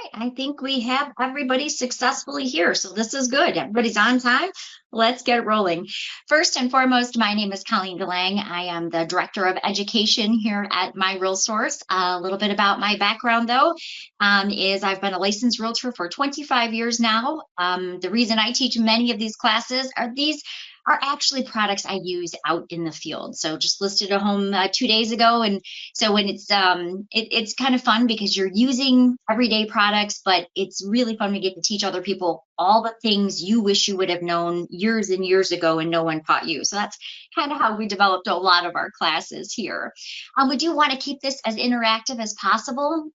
right, I think we have everybody successfully here, so this is good. Everybody's on time. Let's get rolling. First and foremost, my name is Colleen DeLang. I am the Director of Education here at My Real Source. A little bit about my background, though, is I've been a licensed realtor for 25 years now. The reason I teach many of these classes are these are actually products I use out in the field. So just listed a home 2 days ago, and so when it's kind of fun because you're using everyday products, but it's really fun to get to teach other people all the things you wish you would have known years and years ago and no one taught you. So that's kind of how we developed a lot of our classes here. We do want to keep this as interactive as possible.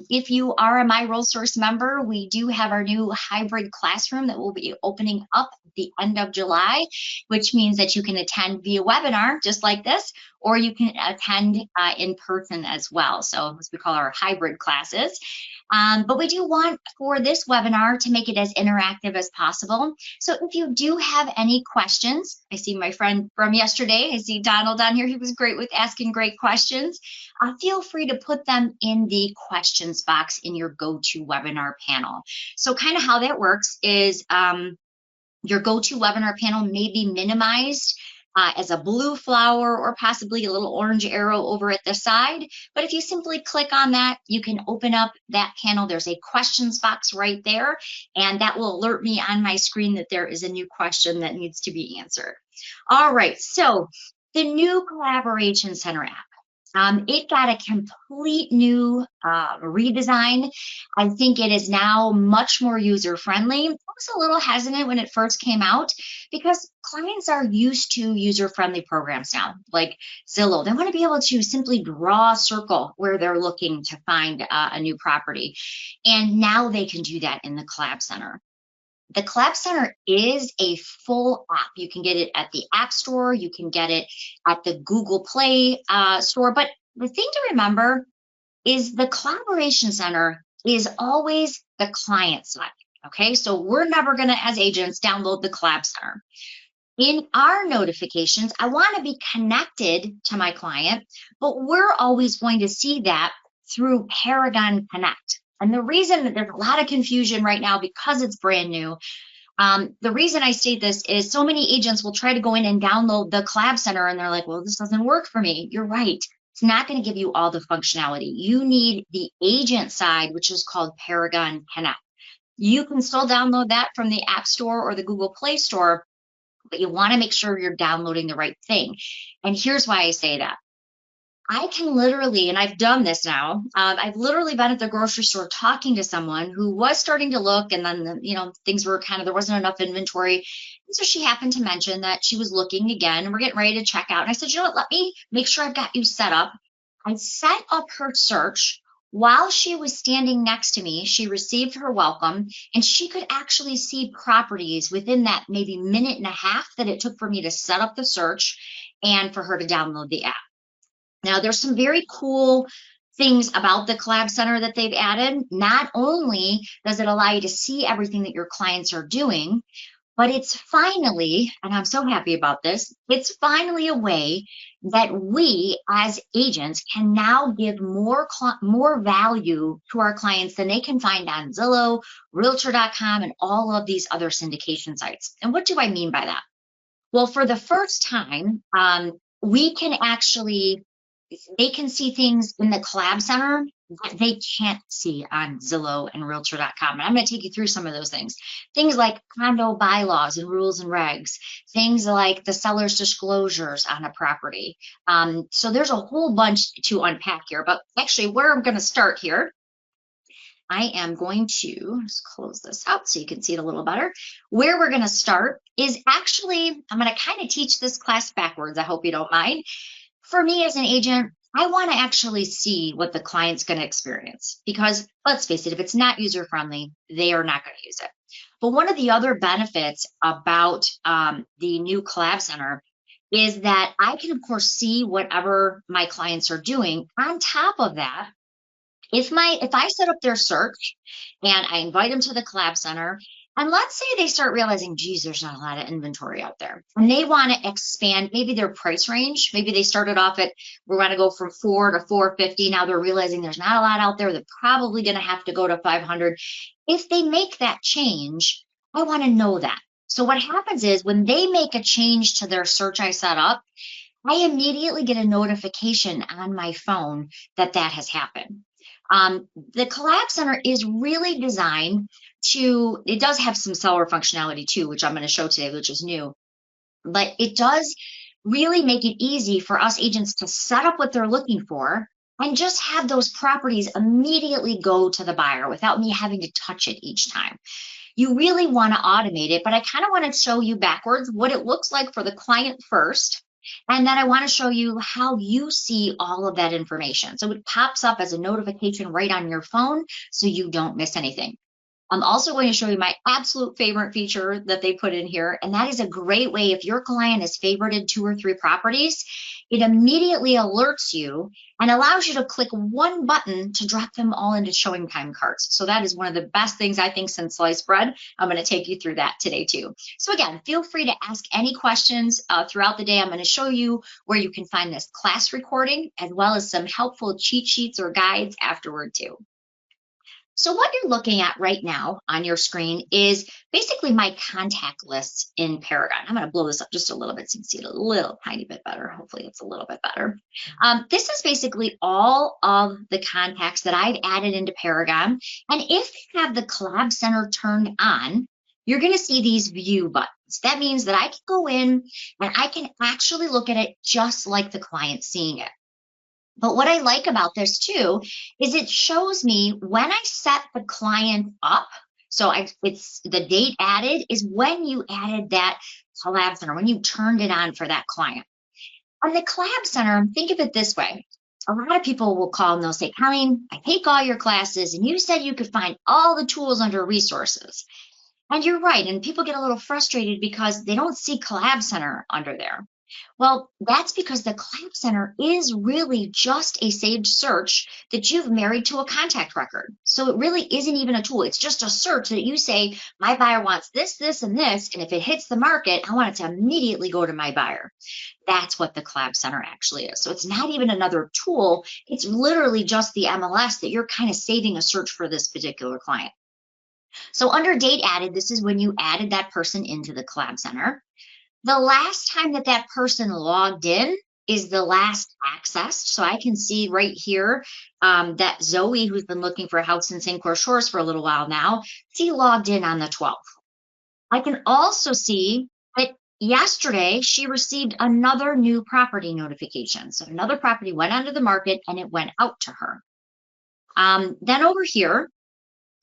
If you are a My Real Source member, we do have our new hybrid classroom that will be opening up at the end of July, which means that you can attend via webinar just like this, or you can attend in person as well. So as we call our hybrid classes. But we do want for this webinar to make it as interactive as possible. So if you do have any questions, I see my friend from yesterday, I see Donald down here, he was great with asking great questions. Feel free to put them in the questions box in your GoToWebinar panel. So kind of how that works is your GoToWebinar panel may be minimized as a blue flower or possibly a little orange arrow over at the side. But if you simply click on that, you can open up that panel. There's a questions box right there, and that will alert me on my screen that there is a new question that needs to be answered. All right, so the new Collaboration Center app. It got a complete new redesign. I think it is now much more user-friendly. I was a little hesitant when it first came out because clients are used to user-friendly programs now, like Zillow. They want to be able to simply draw a circle where they're looking to find a new property. And now they can do that in the Collab Center. The Collab Center is a full app. You can get it at the App Store. You can get it at the Google Play Store. But the thing to remember is the Collaboration Center is always the client side. Okay, so we're never going to, as agents, download the Collab Center. In our notifications, I want to be connected to my client, but we're always going to see that through Paragon Connect. And the reason that there's a lot of confusion right now because it's brand new, the reason I state this is so many agents will try to go in and download the Collab Center and they're like, well, this doesn't work for me. You're right. It's not going to give you all the functionality. You need the agent side, which is called Paragon Connect. You can still download that from the App Store or the Google Play Store, but you want to make sure you're downloading the right thing. And here's why I say that. I can literally, and I've done this now, I've literally been at the grocery store talking to someone who was starting to look, and then, things were kind of, there wasn't enough inventory. And so she happened to mention that she was looking again, and we're getting ready to check out. And I said, you know what, let me make sure I've got you set up. I set up her search. While she was standing next to me, she received her welcome, and she could actually see properties within that maybe minute and a half that it took for me to set up the search and for her to download the app. Now, there's some very cool things about the Collab Center that they've added. Not only does it allow you to see everything that your clients are doing, but it's finally, and I'm so happy about this, it's finally a way that we as agents can now give more value to our clients than they can find on Zillow, Realtor.com, and all of these other syndication sites. And what do I mean by that? Well, for the first time, we can actually, they can see things in the Collab Center that they can't see on Zillow and Realtor.com. And I'm going to take you through some of those things. Things like condo bylaws and rules and regs. Things like the seller's disclosures on a property. So there's a whole bunch to unpack here. But actually, where I'm going to start here, I am going to just close this out so you can see it a little better. Where we're going to start is actually, I'm going to kind of teach this class backwards. I hope you don't mind. For me as an agent, I want to actually see what the client's going to experience because let's face it, if it's not user-friendly, they are not going to use it. But one of the other benefits about the new Collab Center is that I can, of course, see whatever my clients are doing. On top of that, if I set up their search and I invite them to the Collab Center And let's say they start realizing, geez, there's not a lot of inventory out there. And they want to expand maybe their price range. Maybe they started off at, we want to go from 4 to 450. Now they're realizing there's not a lot out there. They're probably going to have to go to 500. If they make that change, I want to know that. So what happens is when they make a change to their search I set up, I immediately get a notification on my phone that that has happened. The Collab Center is really designed to, it does have some seller functionality too, which I'm going to show today, which is new, but it does really make it easy for us agents to set up what they're looking for and just have those properties immediately go to the buyer without me having to touch it each time. You really want to automate it, but I kind of want to show you backwards what it looks like for the client first. And then I want to show you how you see all of that information. So it pops up as a notification right on your phone so you don't miss anything. I'm also going to show you my absolute favorite feature that they put in here, and that is a great way if your client has favorited 2 or 3 properties, it immediately alerts you and allows you to click one button to drop them all into showing time carts. So that is one of the best things I think since sliced bread. I'm going to take you through that today too. So again, feel free to ask any questions throughout the day. I'm going to show you where you can find this class recording as well as some helpful cheat sheets or guides afterward too. So what you're looking at right now on your screen is basically my contact lists in Paragon. I'm going to blow this up just a little bit so you can see it a little tiny bit better. Hopefully it's a little bit better. This is basically all of the contacts that I've added into Paragon. And if you have the Collab Center turned on, you're going to see these view buttons. That means that I can go in and I can actually look at it just like the client seeing it. But what I like about this too is it shows me when I set the client up. So it's the date added is when you added that Collab Center, when you turned it on for that client. On the Collab Center, think of it this way. A lot of people will call and they'll say, Colleen, I take all your classes and you said you could find all the tools under resources. And you're right. And people get a little frustrated because they don't see Collab Center under there. Well, that's because the Collab Center is really just a saved search that you've married to a contact record. So it really isn't even a tool. It's just a search that you say, my buyer wants this, this, and this. And if it hits the market, I want it to immediately go to my buyer. That's what the Collab Center actually is. So it's not even another tool. It's literally just the MLS that you're kind of saving a search for this particular client. So under date added, this is when you added that person into the Collab Center. The last time that that person logged in is the last accessed. So I can see right here that Zoe, who's been looking for a house in St. Clair Shores for a little while now, she logged in on the 12th. I can also see that yesterday she received another new property notification. So another property went onto the market and it went out to her. Then over here,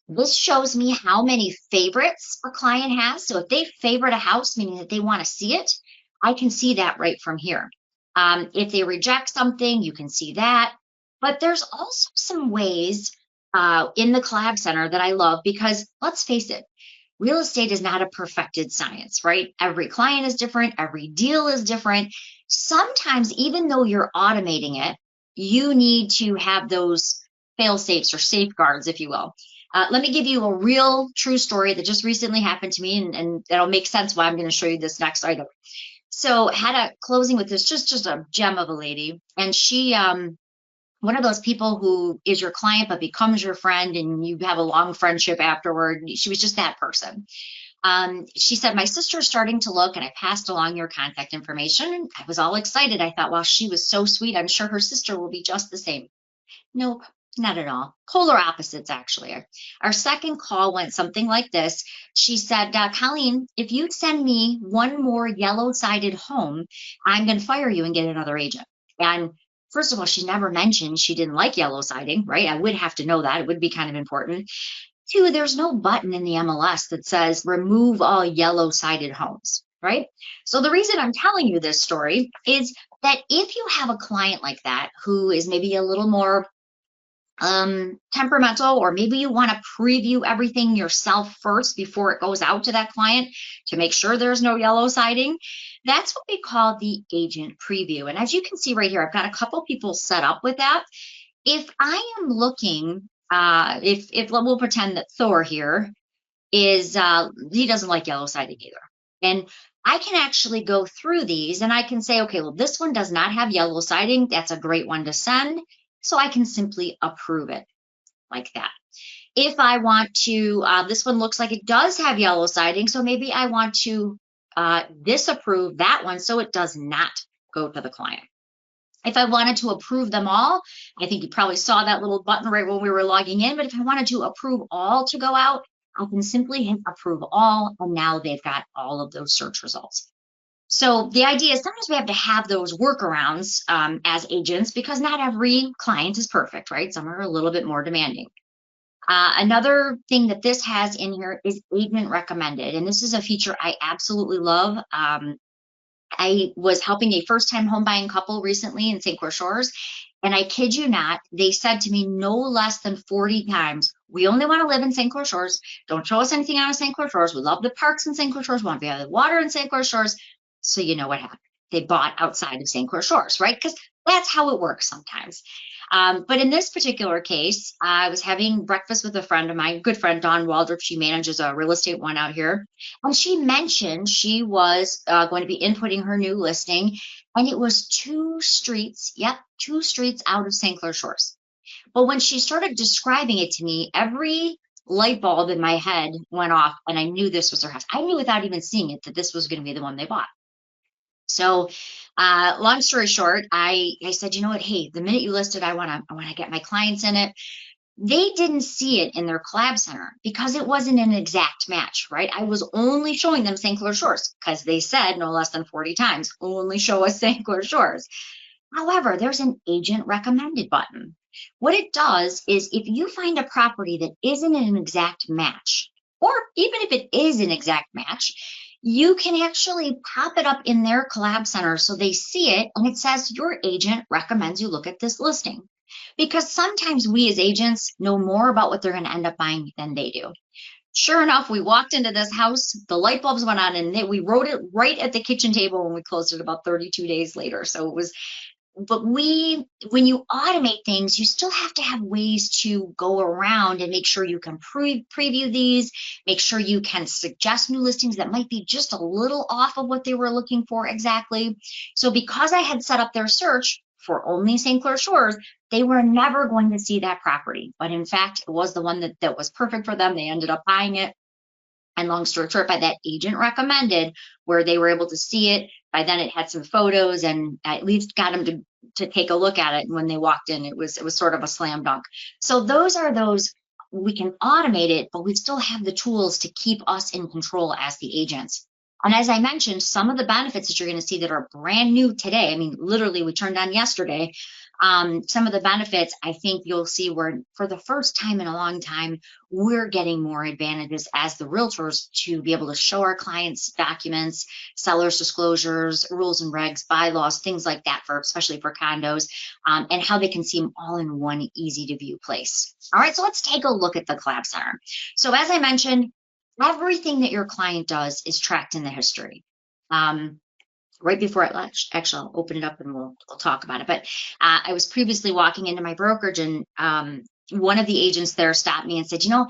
this shows me how many favorites a client has. So if they favorite a house, meaning that they want to see it, I can see that right from here. If they reject something, you can see that. But there's also some ways in the Collab Center that I love because let's face it, real estate is not a perfected science, right? Every client is different. Every deal is different. Sometimes, even though you're automating it, you need to have those fail-safes or safeguards, if you will. Let me give you a real true story that just recently happened to me, and that'll make sense why I'm going to show you this next item. So had a closing with this, just a gem of a lady. And she, one of those people who is your client but becomes your friend and you have a long friendship afterward. She was just that person. She said, my sister's starting to look and I passed along your contact information. I was all excited. I thought, well, she was so sweet. I'm sure her sister will be just the same. Nope. Not at all. Polar opposites, actually. Our second call went something like this. She said, Colleen, if you send me one more yellow-sided home, I'm going to fire you and get another agent. And first of all, she never mentioned she didn't like yellow siding, right? I would have to know that. It would be kind of important. 2, there's no button in the MLS that says remove all yellow-sided homes, right? So the reason I'm telling you this story is that if you have a client like that who is maybe a little more temperamental, or maybe you want to preview everything yourself first before it goes out to that client to make sure there's no yellow siding. That's what we call the agent preview. And as you can see right here, I've got a couple people set up with that. If I am looking, if we'll pretend that Thor here is he doesn't like yellow siding either. And I can actually go through these and I can say, okay, well, this one does not have yellow siding. That's a great one to send. So I can simply approve it like that. If I want to, this one looks like it does have yellow siding. So maybe I want to disapprove that one so it does not go to the client. If I wanted to approve them all, I think you probably saw that little button right when we were logging in, but if I wanted to approve all to go out, I can simply hit approve all, and now they've got all of those search results. So the idea is sometimes we have to have those workarounds as agents because not every client is perfect, right? Some are a little bit more demanding. Another thing that this has in here is agent recommended, and this is a feature I absolutely love. I was helping a first-time home buying couple recently in St. Clair Shores, and I kid you not, they said to me no less than 40 times, we only want to live in St. Clair Shores. Don't show us anything out of St. Clair Shores. We love the parks in St. Clair Shores. We want to be out of the water in St. Clair Shores. So you know what happened. They bought outside of St. Clair Shores, right? Because that's how it works sometimes. But in this particular case, I was having breakfast with a friend of mine, good friend, Dawn Waldrop. She manages a real estate one out here. And she mentioned she was going to be inputting her new listing. And it was 2 streets, yep, 2 streets out of St. Clair Shores. But when she started describing it to me, every light bulb in my head went off and I knew this was her house. I knew without even seeing it that this was going to be the one they bought. So, long story short, I said, you know what? Hey, the minute you listed, I want to get my clients in it. They didn't see it in their collab center because it wasn't an exact match, right? I was only showing them St. Clair Shores because they said no less than 40 times, only show us St. Clair Shores. However, there's an agent recommended button. What it does is if you find a property that isn't an exact match, or even if it is an exact match, you can actually pop it up in their collab center so they see it and it says your agent recommends you look at this listing. Because sometimes we as agents know more about what they're going to end up buying than they do. Sure enough, we walked into this house, the light bulbs went on, and we wrote it right at the kitchen table when we closed it about 32 days later. So it was, but when you automate things, you still have to have ways to go around and make sure you can preview these, make sure you can suggest new listings that might be just a little off of what they were looking for exactly. So because I had set up their search for only St. Clair Shores, they were never going to see that property. But in fact, it was the one that was perfect for them. They ended up buying it. And long story short, by that agent recommended, where they were able to see it, by then it had some photos and I at least got them to take a look at it. And when they walked in, it was sort of a slam dunk. So those are those, we can automate it, but we still have the tools to keep us in control as the agents. And as I mentioned, some of the benefits that you're going to see that are brand new today, I mean, literally we turned on yesterday, some of the benefits I think you'll see where for the first time in a long time, we're getting more advantages as the realtors to be able to show our clients documents, sellers disclosures, rules and regs, bylaws, things like that, for especially for condos, and how they can see them all in one easy to view place. All right, so let's take a look at the collab center. So as I mentioned, everything that your client does is tracked in the history. Right before actually I'll open it up and we'll talk about it. But I was previously walking into my brokerage and one of the agents there stopped me and said, you know,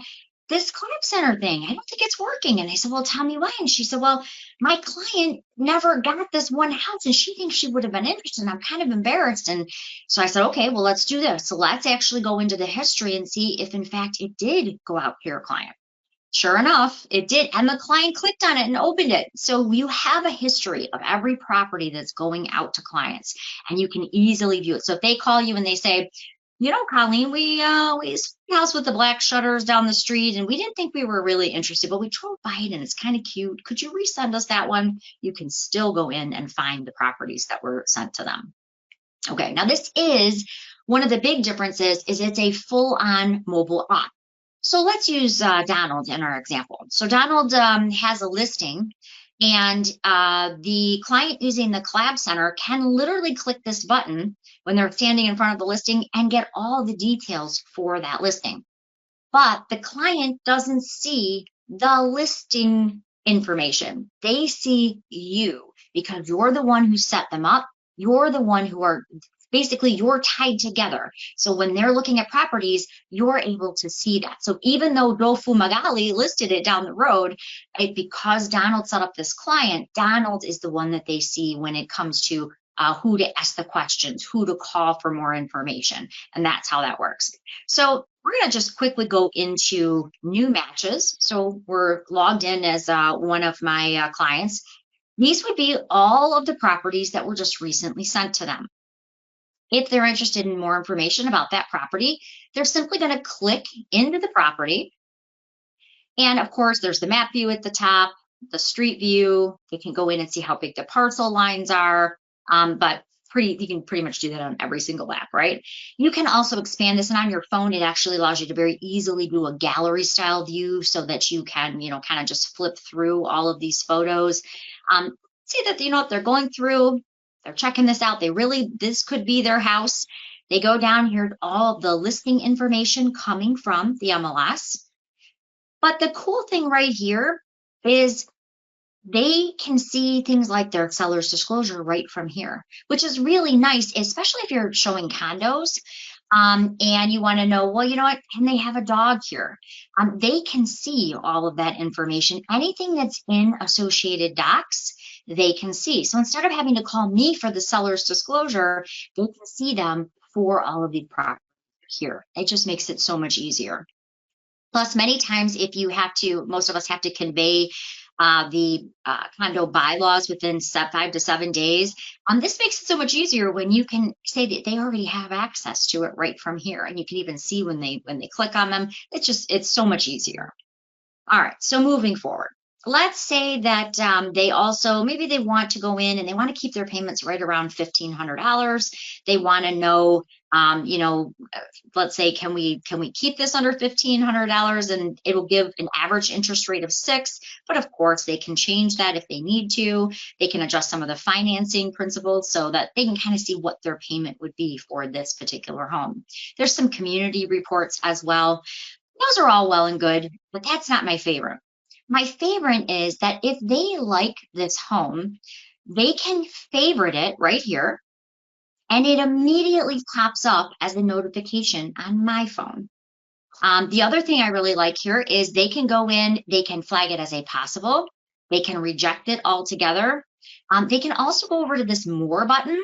this collab center thing, I don't think it's working. And I said, well, tell me why. And she said, well, my client never got this one house and she thinks she would have been interested. And I'm kind of embarrassed. And so I said, okay, well, let's do this. So let's actually go into the history and see if in fact it did go out to your client. Sure enough, it did. And the client clicked on it and opened it. So you have a history of every property that's going out to clients and you can easily view it. So if they call you and they say, you know, Colleen, we saw a house with the black shutters down the street and we didn't think we were really interested, but we drove by it and it's kind of cute. Could you resend us that one? You can still go in and find the properties that were sent to them. Okay, now this is one of the big differences is it's a full-on mobile app. So let's use Donald in our example. So Donald has a listing and the client using the collab center can literally click this button when they're standing in front of the listing and get all the details for that listing. But the client doesn't see the listing information. They see you because you're the one who set them up. You're the one who are basically you're tied together. So when they're looking at properties, you're able to see that. So even though Joe Fumagalli listed it down the road, because Donald set up this client, Donald is the one that they see when it comes to who to ask the questions, who to call for more information. And that's how that works. So we're going to just quickly go into new matches. So we're logged in as one of my clients. These would be all of the properties that were just recently sent to them. If they're interested in more information about that property, they're simply going to click into the property. And of course, there's the map view at the top, the street view. They can go in and see how big the parcel lines are. But you can pretty much do that on every single app, right? You can also expand this, and on your phone, it actually allows you to very easily do a gallery style view so that you can, kind of just flip through all of these photos. See that, if they're going through, they're checking this out. This could be their house. They go down here, all of the listing information coming from the MLS. But the cool thing right here is they can see things like their seller's disclosure right from here, which is really nice, especially if you're showing condos and you want to know, well, you know what, can they have a dog here? They can see all of that information. Anything that's in associated docs, they can see. So instead of having to call me for the seller's disclosure, they can see them for all of the properties here. It just makes it so much easier. Plus, many times most of us have to convey the condo bylaws within 5 to 7 days. This makes it so much easier when you can say that they already have access to it right from here, and you can even see when they click on them. It's so much easier. All right, so moving forward, let's say that they also, maybe they want to go in and they want to keep their payments right around $1,500. They want to know, let's say, can we keep this under $1,500, and it'll give an average interest rate of 6%. But of course, they can change that if they need to. They can adjust some of the financing principles so that they can kind of see what their payment would be for this particular home. There's some community reports as well. Those are all well and good, but that's not my favorite. My favorite is that if they like this home, they can favorite it right here, and it immediately pops up as a notification on my phone. The other thing I really like here is they can go in, they can flag it as a possible, they can reject it altogether. They can also go over to this more button,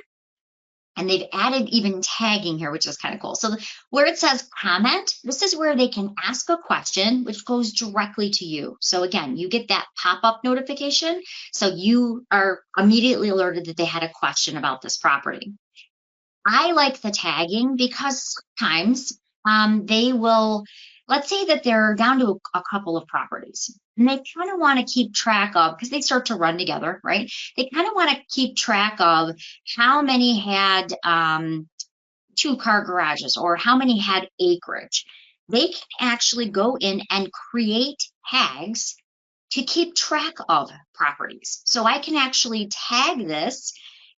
and they've added even tagging here, which is kind of cool. So where it says comment, this is where they can ask a question, which goes directly to you. So again, you get that pop-up notification. So you are immediately alerted that they had a question about this property. I like the tagging because sometimes they will, let's say that they're down to a couple of properties, and they kind of want to keep track of, because they start to run together, right? They kind of want to keep track of how many had 2-car garages or how many had acreage. They can actually go in and create tags to keep track of properties. So I can actually tag this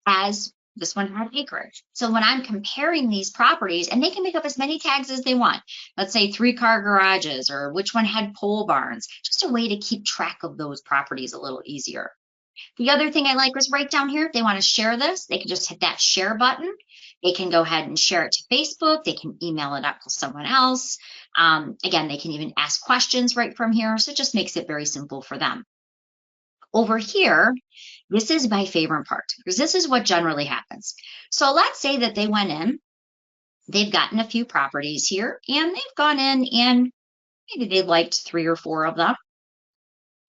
as this one had acreage. So when I'm comparing these properties, and they can make up as many tags as they want, let's say 3-car garages, or which one had pole barns, just a way to keep track of those properties a little easier. The other thing I like was right down here, if they want to share this, they can just hit that share button. They can go ahead and share it to Facebook. They can email it out to someone else. Again, they can even ask questions right from here. So it just makes it very simple for them. Over here, this is my favorite part, because this is what generally happens. So let's say that they went in, they've gotten a few properties here, and they've gone in and maybe they liked 3 or 4 of them.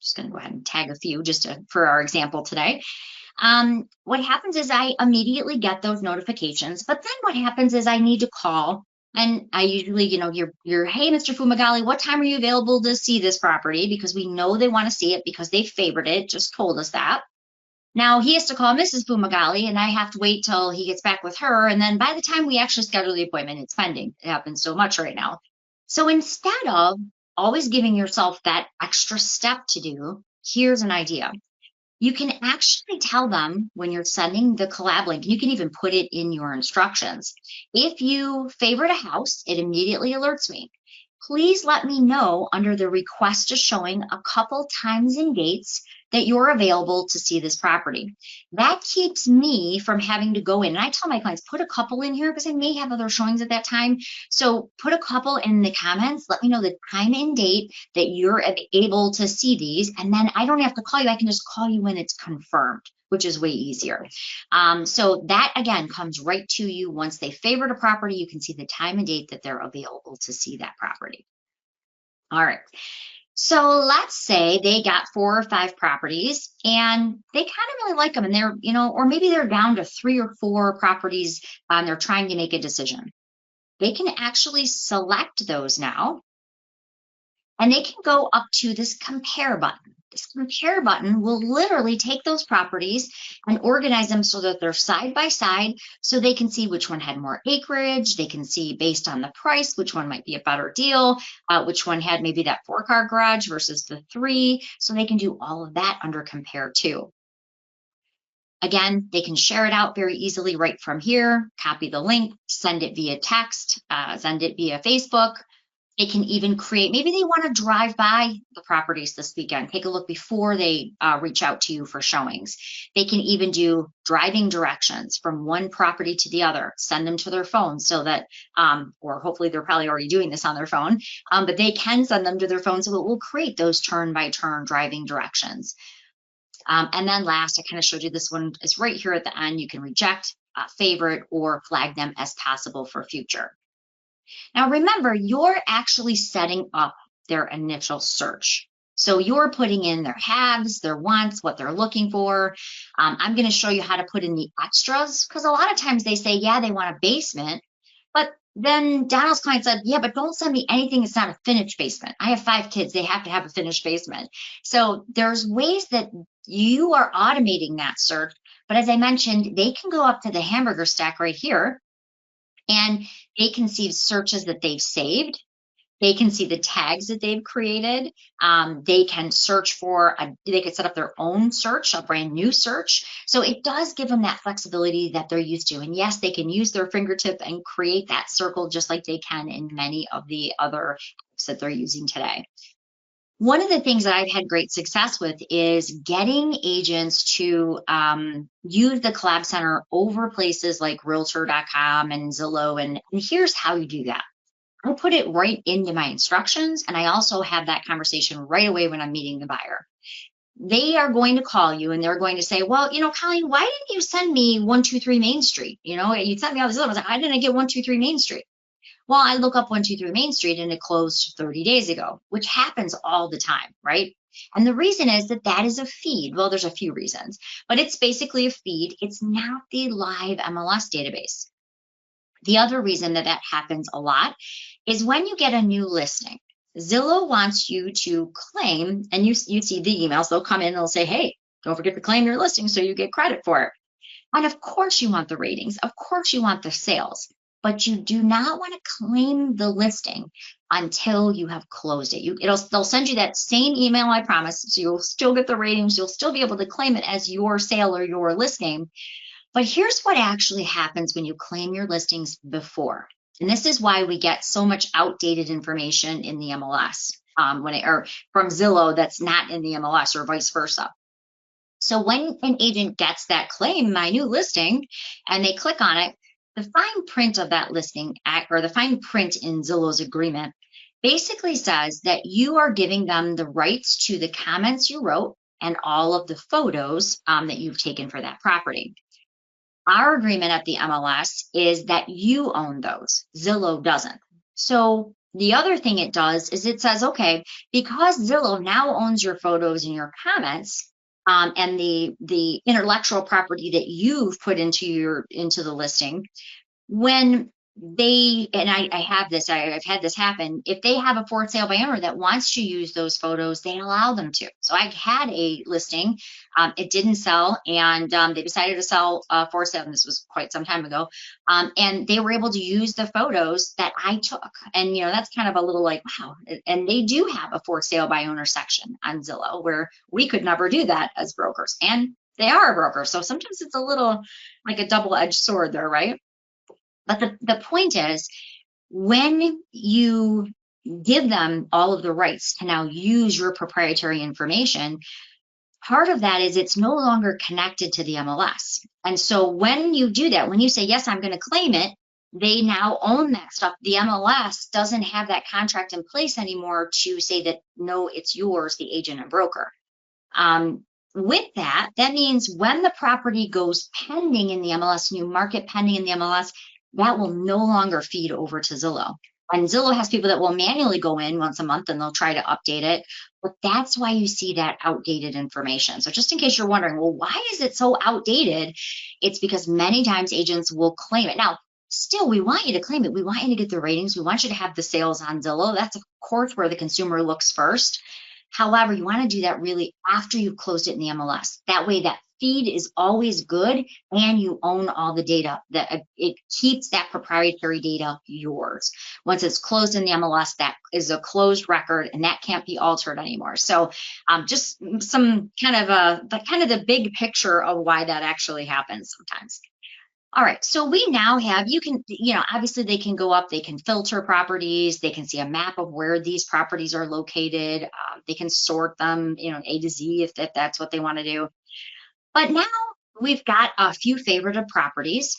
Just going to go ahead and tag a few just for our example today. What happens is I immediately get those notifications, but then what happens is I need to call. And I usually, you're, hey, Mr. Fumagalli, what time are you available to see this property? Because we know they want to see it because they favored it, just told us that. Now he has to call Mrs. Fumagalli, and I have to wait till he gets back with her. And then by the time we actually schedule the appointment, it's pending. It happens so much right now. So instead of always giving yourself that extra step to do, here's an idea. You can actually tell them when you're sending the collab link, you can even put it in your instructions. If you favorite a house, it immediately alerts me. please let me know under the request a showing a couple times and dates that you're available to see this property. That keeps me from having to go in. And I tell my clients, put a couple in here because I may have other showings at that time. So put a couple in the comments. Let me know the time and date that you're able to see these. And then I don't have to call you. I can just call you when it's confirmed, which is way easier. So that, again, comes right to you. Once they favorite a property, you can see the time and date that they're available to see that property. All right. So let's say they got 4 or 5 properties and they kind of really like them, and they're, or maybe they're down to 3 or 4 properties and they're trying to make a decision. They can actually select those now, and they can go up to this compare button. This compare button will literally take those properties and organize them so that they're side by side, so they can see which one had more acreage. They can see based on the price, which one might be a better deal, which one had maybe that 4-car garage versus the 3. So they can do all of that under compare too. Again, they can share it out very easily right from here, copy the link, send it via text, send it via Facebook. They can even create, maybe they want to drive by the properties this weekend, take a look before they reach out to you for showings. They can even do driving directions from one property to the other, send them to their phone so that, or hopefully they're probably already doing this on their phone, but they can send them to their phone so it will create those turn-by-turn driving directions. And then last, I kind of showed you this one is right here at the end. You can reject, favorite, or flag them as possible for future. Now, remember, you're actually setting up their initial search. So you're putting in their haves, their wants, what they're looking for. I'm going to show you how to put in the extras, because a lot of times they say, yeah, they want a basement. But then Donald's client said, yeah, but don't send me anything that's not a finished basement. I have 5 kids. They have to have a finished basement. So there's ways that you are automating that search. But as I mentioned, they can go up to the hamburger stack right here, and they can see searches that they've saved. They can see the tags that they've created. They can search for, they could set up their own search, a brand new search. So it does give them that flexibility that they're used to. And yes, they can use their fingertip and create that circle just like they can in many of the other apps that they're using today. One of the things that I've had great success with is getting agents to use the Collab Center over places like Realtor.com and Zillow. And here's how you do that. I put it right into my instructions, and I also have that conversation right away when I'm meeting the buyer. They are going to call you and they're going to say, well, Colleen, why didn't you send me 123 Main Street? You sent me all these other ones. Why didn't I get 123 Main Street? Well, I look up 123 Main Street and it closed 30 days ago, which happens all the time, right? And the reason is that is a feed. Well, there's a few reasons, but it's basically a feed. It's not the live MLS database. The other reason that happens a lot is when you get a new listing, Zillow wants you to claim, and you see the emails, they'll come in and they'll say, hey, don't forget to claim your listing so you get credit for it. And of course you want the ratings. Of course you want the sales. But you do not want to claim the listing until you have closed it. They'll send you that same email, I promise. So you'll still get the ratings. You'll still be able to claim it as your sale or your listing. But here's what actually happens when you claim your listings before. And this is why we get so much outdated information in the MLS or from Zillow that's not in the MLS or vice versa. So when an agent gets that claim, my new listing, and they click on it, the fine print of that listing or the fine print in Zillow's agreement basically says that you are giving them the rights to the comments you wrote and all of the photos that you've taken for that property. Our agreement at the MLS is that you own those. Zillow doesn't. So the other thing it does is it says, okay, because Zillow now owns your photos and your comments, and the intellectual property that you've put into the listing, when they, and I have this, I've had this happen, if they have a for sale by owner that wants to use those photos, they allow them to. So I had a listing, it didn't sell, and they decided to sell for sale, and this was quite some time ago, and they were able to use the photos that I took. And that's kind of a little like, wow. And they do have a for sale by owner section on Zillow, where we could never do that as brokers, and they are a broker, so sometimes it's a little like a double-edged sword there, right? But the point is, when you give them all of the rights to now use your proprietary information, part of that is it's no longer connected to the MLS. And so when you do that, when you say, yes, I'm going to claim it, they now own that stuff. The MLS doesn't have that contract in place anymore to say that, no, it's yours, the agent and broker. With that, that means when the property goes pending in the MLS, new market pending in the MLS, that will no longer feed over to Zillow. And Zillow has people that will manually go in once a month and they'll try to update it. But that's why you see that outdated information. So just in case you're wondering, well, why is it so outdated? It's because many times agents will claim it. Now, still, we want you to claim it. We want you to get the ratings. We want you to have the sales on Zillow. That's, of course, where the consumer looks first. However, you want to do that really after you've closed it in the MLS. That way that feed is always good and you own all the data. That it keeps that proprietary data yours. Once it's closed in the MLS, that is a closed record and that can't be altered anymore. So just some kind of the big picture of why that actually happens sometimes. All right, so we now have, you can, obviously they can go up, they can filter properties, they can see a map of where these properties are located, they can sort them, A to Z if that's what they want to do. But now we've got a few favorited properties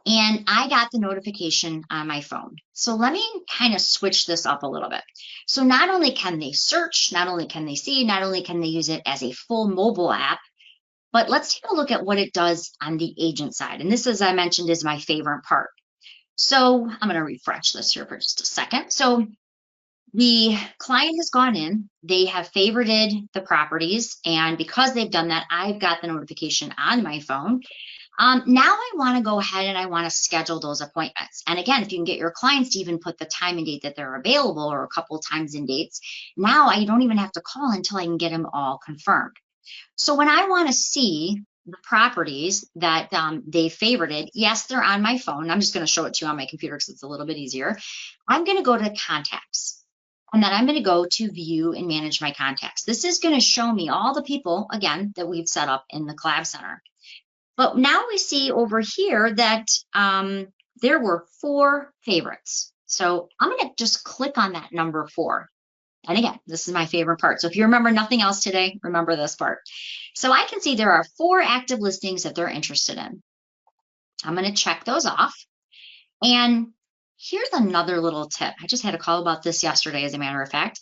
and I got the notification on my phone. So let me kind of switch this up a little bit. So not only can they search, not only can they see, not only can they use it as a full mobile app, but let's take a look at what it does on the agent side. And this, as I mentioned, is my favorite part. So I'm going to refresh this here for just a second. So the client has gone in, they have favorited the properties, and because they've done that, I've got the notification on my phone. Now I want to go ahead and I want to schedule those appointments. And again, if you can get your clients to even put the time and date that they're available or a couple of times and dates, now I don't even have to call until I can get them all confirmed. So when I want to see the properties that they favorited, yes, they're on my phone. I'm just going to show it to you on my computer because it's a little bit easier. I'm going to go to contacts and then I'm going to go to view and manage my contacts. This is going to show me all the people, again, that we've set up in the Collab Center. But now we see over here that there were 4 favorites. So I'm going to just click on that number 4. And again, this is my favorite part. So if you remember nothing else today, remember this part. So I can see there are 4 active listings that they're interested in. I'm going to check those off. And here's another little tip. I just had a call about this yesterday, as a matter of fact.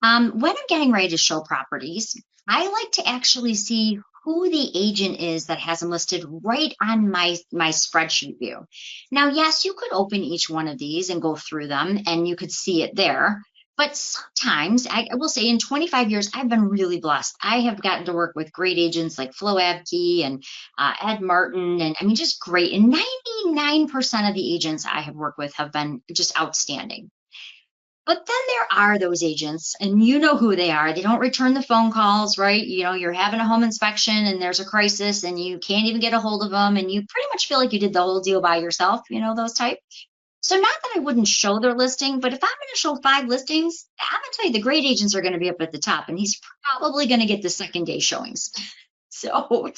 When I'm getting ready to show properties, I like to actually see who the agent is that has them listed right on my spreadsheet view. Now, yes, you could open each one of these and go through them and you could see it there. But sometimes, I will say in 25 years, I've been really blessed. I have gotten to work with great agents like Flo Abke and Ed Martin, and I mean, just great. And 99% of the agents I have worked with have been just outstanding. But then there are those agents, and you know who they are. They don't return the phone calls, right? You're having a home inspection and there's a crisis and you can't even get a hold of them and you pretty much feel like you did the whole deal by yourself, those type. So not that I wouldn't show their listing, but if I'm going to show 5 listings, I'm going to tell you the great agents are going to be up at the top, and he's probably going to get the second day showings. So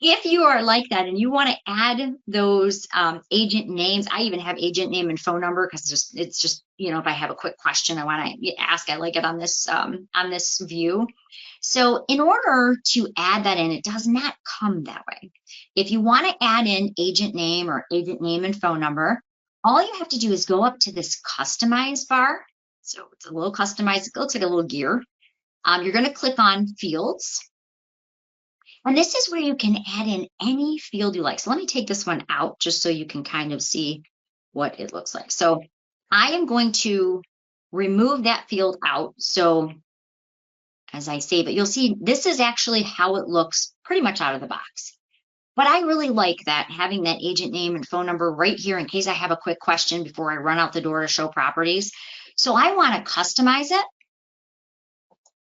if you are like that and you want to add those agent names, I even have agent name and phone number because it's just if I have a quick question I want to ask, I like it on this view. So in order to add that in, it does not come that way. If you want to add in agent name or agent name and phone number, all you have to do is go up to this customize bar. So it's a little customized. It looks like a little gear. You're going to click on fields. And this is where you can add in any field you like. So let me take this one out just so you can kind of see what it looks like. So I am going to remove that field out. So as I save it, you'll see this is actually how it looks pretty much out of the box. But I really like that, having that agent name and phone number right here in case I have a quick question before I run out the door to show properties. So I want to customize it.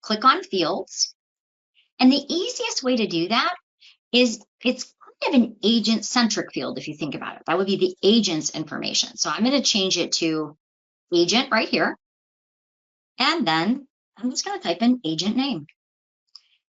Click on fields. And the easiest way to do that is it's kind of an agent-centric field if you think about it. That would be the agent's information. So I'm going to change it to agent right here. And then I'm just going to type in agent name.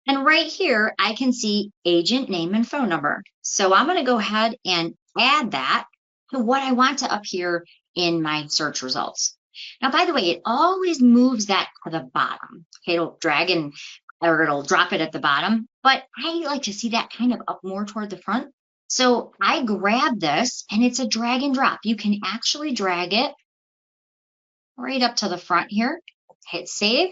And right here, I can see agent name and phone number. So I'm going to go ahead and add that to what I want to appear in my search results. Now, by the way, it always moves that to the bottom. Okay, it'll drag in or it'll drop it at the bottom, but I like to see that kind of up more toward the front. So I grab this and it's a drag and drop. You can actually drag it right up to the front here, hit save,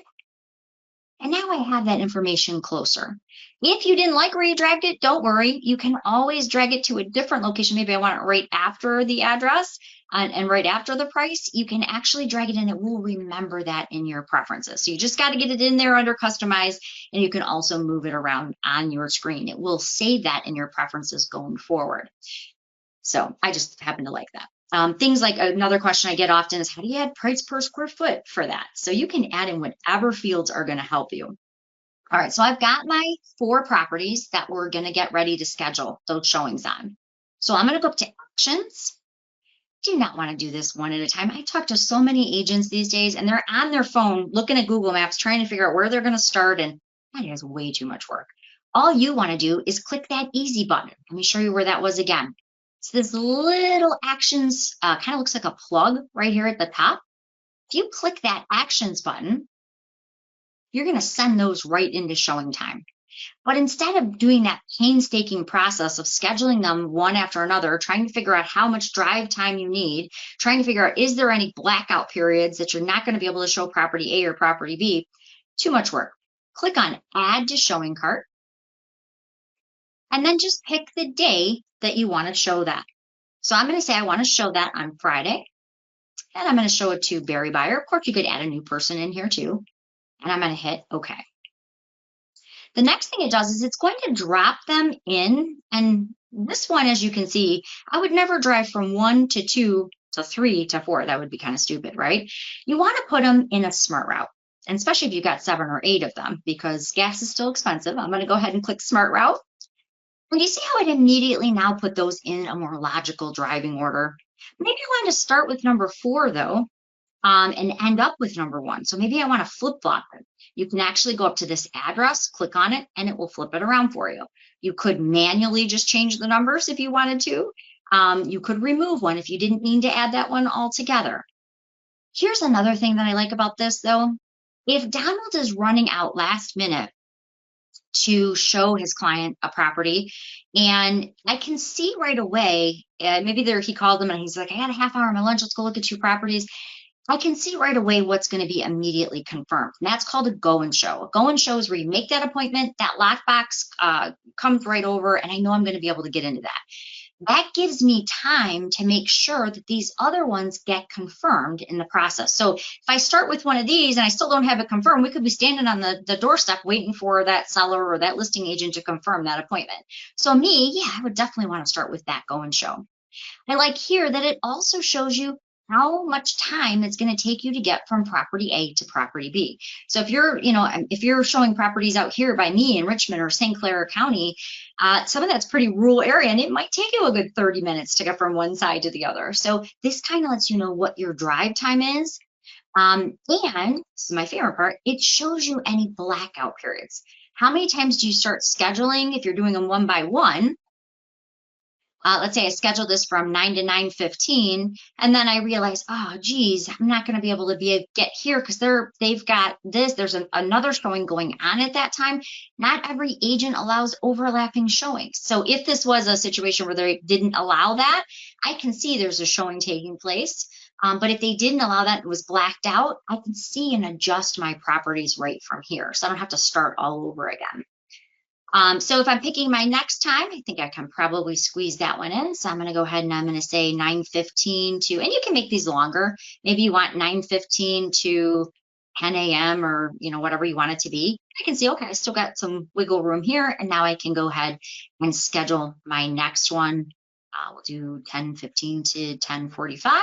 and now I have that information closer. If you didn't like where you dragged it, don't worry. You can always drag it to a different location. Maybe I want it right after the address and right after the price. You can actually drag it in. It will remember that in your preferences. So you just got to get it in there under customize, and you can also move it around on your screen. It will save that in your preferences going forward. So I just happen to like that. Things like another question I get often is, how do you add price per square foot for that? So you can add in whatever fields are going to help you. All right, so I've got my 4 properties that we're going to get ready to schedule those showings on. So I'm going to go up to actions. Do not want to do this one at a time. I talk to so many agents these days, and they're on their phone looking at Google Maps, trying to figure out where they're going to start, and that is way too much work. All you want to do is click that easy button. Let me show you where that was again. So this little actions kind of looks like a plug right here at the top. If you click that actions button, you're going to send those right into showing time. But instead of doing that painstaking process of scheduling them one after another, trying to figure out how much drive time you need, trying to figure out, is there any blackout periods that you're not going to be able to show property A or property B, too much work. Click on add to showing cart, and then just pick the day that you want to show that. So I'm going to say I want to show that on Friday, and I'm going to show it to Barry Buyer. Of course, you could add a new person in here too, and I'm going to hit OK. The next thing it does is it's going to drop them in, and this one, as you can see, I would never drive from 1 to 2 to 3 to 4. That would be kind of stupid, right? You want to put them in a smart route, and especially if you've got 7 or 8 of them, because gas is still expensive. I'm going to go ahead and click smart route. And you see how it immediately now put those in a more logical driving order. Maybe I want to start with number 4 though, and end up with number 1. So maybe I want to flip flop it. You can actually go up to this address, click on it, and it will flip it around for you. You could manually just change the numbers if you wanted to. You could remove one if you didn't mean to add that one altogether. Here's another thing that I like about this though. If Donald is running out last minute to show his client a property, and I can see right away, maybe he called them and he's like, I got a half hour on my lunch, let's go look at 2 properties. I can see right away what's going to be immediately confirmed. And that's called a go and show. A go and show is where you make that appointment, that lockbox comes right over, and I know I'm going to be able to get into that. That gives me time to make sure that these other ones get confirmed in the process. So if I start with one of these and I still don't have it confirmed, we could be standing on the doorstep waiting for that seller or that listing agent to confirm that appointment. So I would definitely want to start with that go and show. I like here that it also shows you how much time it's going to take you to get from property A to property B. So if you're showing properties out here by me in Richmond or St. Clair County, some of that's pretty rural area, and it might take you a good 30 minutes to get from one side to the other. So this kind of lets you know what your drive time is. And this is my favorite part, it shows you any blackout periods. How many times do you start scheduling if you're doing them one by one? Let's say I scheduled this from 9 to 9:15, and then I realize, oh, geez, I'm not going to be able to get here because they've got this. There's another showing going on at that time. Not every agent allows overlapping showings. So if this was a situation where they didn't allow that, I can see there's a showing taking place. But if they didn't allow that, it was blacked out, I can see and adjust my properties right from here. So I don't have to start all over again. So if I'm picking my next time, I think I can probably squeeze that one in. So I'm going to go ahead and I'm going to say 9:15 to, and you can make these longer. Maybe you want 9:15 to 10 a.m. or, whatever you want it to be. I can see, okay, I still got some wiggle room here. And now I can go ahead and schedule my next one. We'll do 10:15 to 10:45.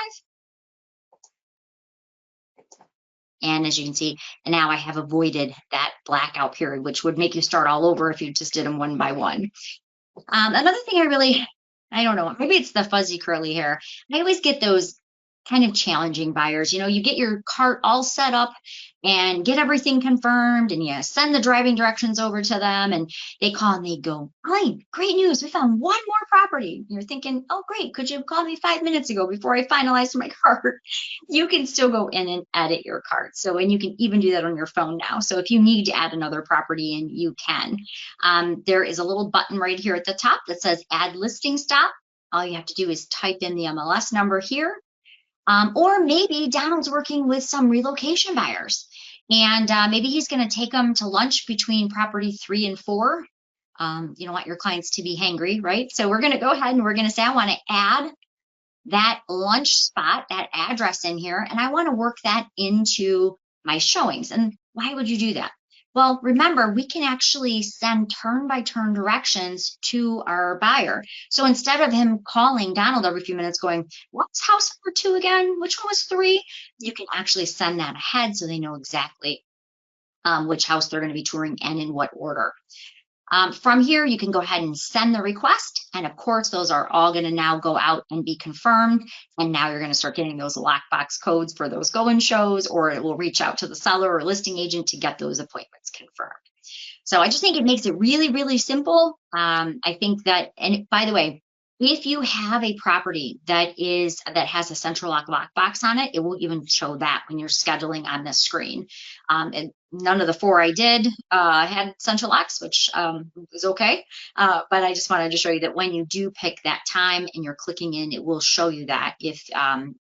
And as you can see, now I have avoided that blackout period, which would make you start all over if you just did them one by one. Another thing I don't know, maybe it's the fuzzy curly hair. I always get those kind of challenging buyers. You get your cart all set up and get everything confirmed, and you send the driving directions over to them, and they call and they go, "Hi, great news. We found one more property." You're thinking, "Oh, great. Could you have called me 5 minutes ago before I finalized my cart?" You can still go in and edit your cart. So, and you can even do that on your phone now. So if you need to add another property in, you can. There is a little button right here at the top that says add listing stop. All you have to do is type in the MLS number here. Or maybe Donald's working with some relocation buyers, and maybe he's going to take them to lunch between property 3 and 4. You don't want your clients to be hangry, right? So we're going to go ahead and we're going to say, I want to add that lunch spot, that address in here, and I want to work that into my showings. And why would you do that? Well, remember, we can actually send turn-by-turn directions to our buyer. So instead of him calling Donald every few minutes going, "What's house number 2 again? Which one was 3?" You can actually send that ahead so they know exactly which house they're going to be touring and in what order. From here, you can go ahead and send the request. And of course, those are all going to now go out and be confirmed. And now you're going to start getting those lockbox codes for those go-in shows, or it will reach out to the seller or listing agent to get those appointments confirmed. So I just think it makes it really, really simple. I think that, and by the way, if you have a property that has a central lockbox on it, it will even show that when you're scheduling on the screen. And none of the 4 I did had central locks, which was okay. But I just wanted to show you that when you do pick that time and you're clicking in, it will show you that if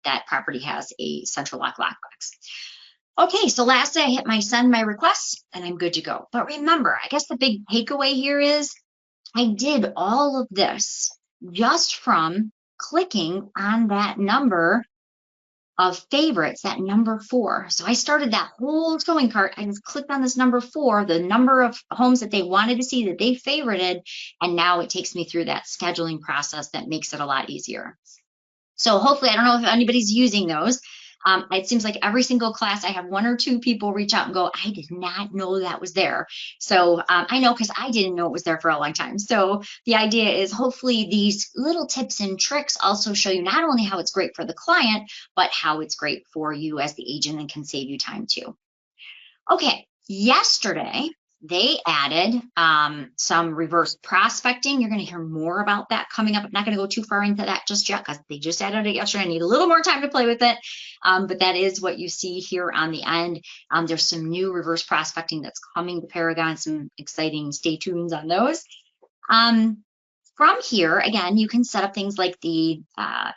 that property has a central lockbox. Okay, so lastly, I hit my send my request and I'm good to go. But remember, I guess the big takeaway here is I did all of this just from clicking on that number of favorites, that number 4. So I started that whole showing cart. I just clicked on this number 4, the number of homes that they wanted to see that they favorited. And now it takes me through that scheduling process that makes it a lot easier. So hopefully, I don't know if anybody's using those. It seems like every single class I have 1 or 2 people reach out and go, "I did not know that was there." So I know, because I didn't know it was there for a long time. So the idea is hopefully these little tips and tricks also show you not only how it's great for the client, but how it's great for you as the agent and can save you time too. Okay, yesterday they added some reverse prospecting. You're going to hear more about that coming up. I'm not going to go too far into that just yet because they just added it yesterday. I need a little more time to play with it. But that is what you see here on the end. There's some new reverse prospecting that's coming to Paragon, some exciting stay tuned on those. From here, again, you can set up things like the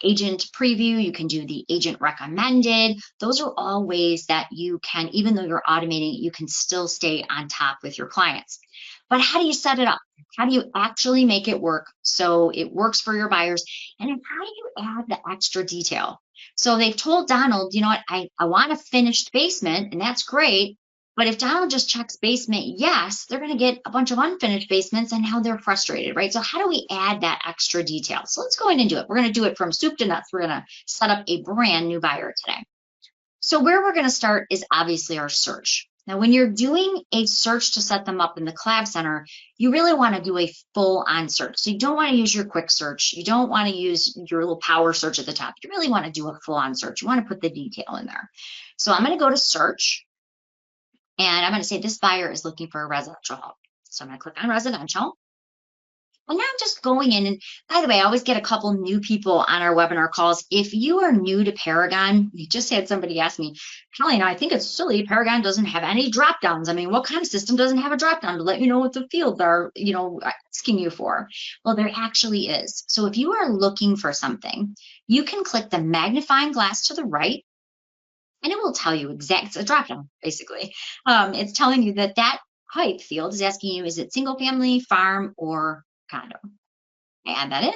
agent preview. You can do the agent recommended. Those are all ways that you can, even though you're automating it, you can still stay on top with your clients. But how do you set it up? How do you actually make it work so it works for your buyers? And then how do you add the extra detail? So they've told Donald, "You know what, I want a finished basement," and that's great. But if Donald just checks basement yes, they're going to get a bunch of unfinished basements, and now they're frustrated, right? So how do we add that extra detail? So let's go in and do it. We're going to do it from soup to nuts. We're going to set up a brand new buyer today. So where we're going to start is obviously our search. Now, when you're doing a search to set them up in the Collab Center, you really want to do a full-on search. So you don't want to use your quick search. You don't want to use your little power search at the top. You really want to do a full-on search. You want to put the detail in there. So I'm going to go to search. And I'm going to say this buyer is looking for a residential home. So I'm going to click on residential. And now I'm just going in. And by the way, I always get a couple new people on our webinar calls. If you are new to Paragon, we just had somebody ask me, "Kelly, I think it's silly. Paragon doesn't have any drop downs. I mean, what kind of system doesn't have a drop down to let you know what the fields are, asking you for?" Well, there actually is. So if you are looking for something, you can click the magnifying glass to the right. And it will tell you exactly, it's a drop down, basically. It's telling you that type field is asking you, is it single family, farm, or condo? I add that in.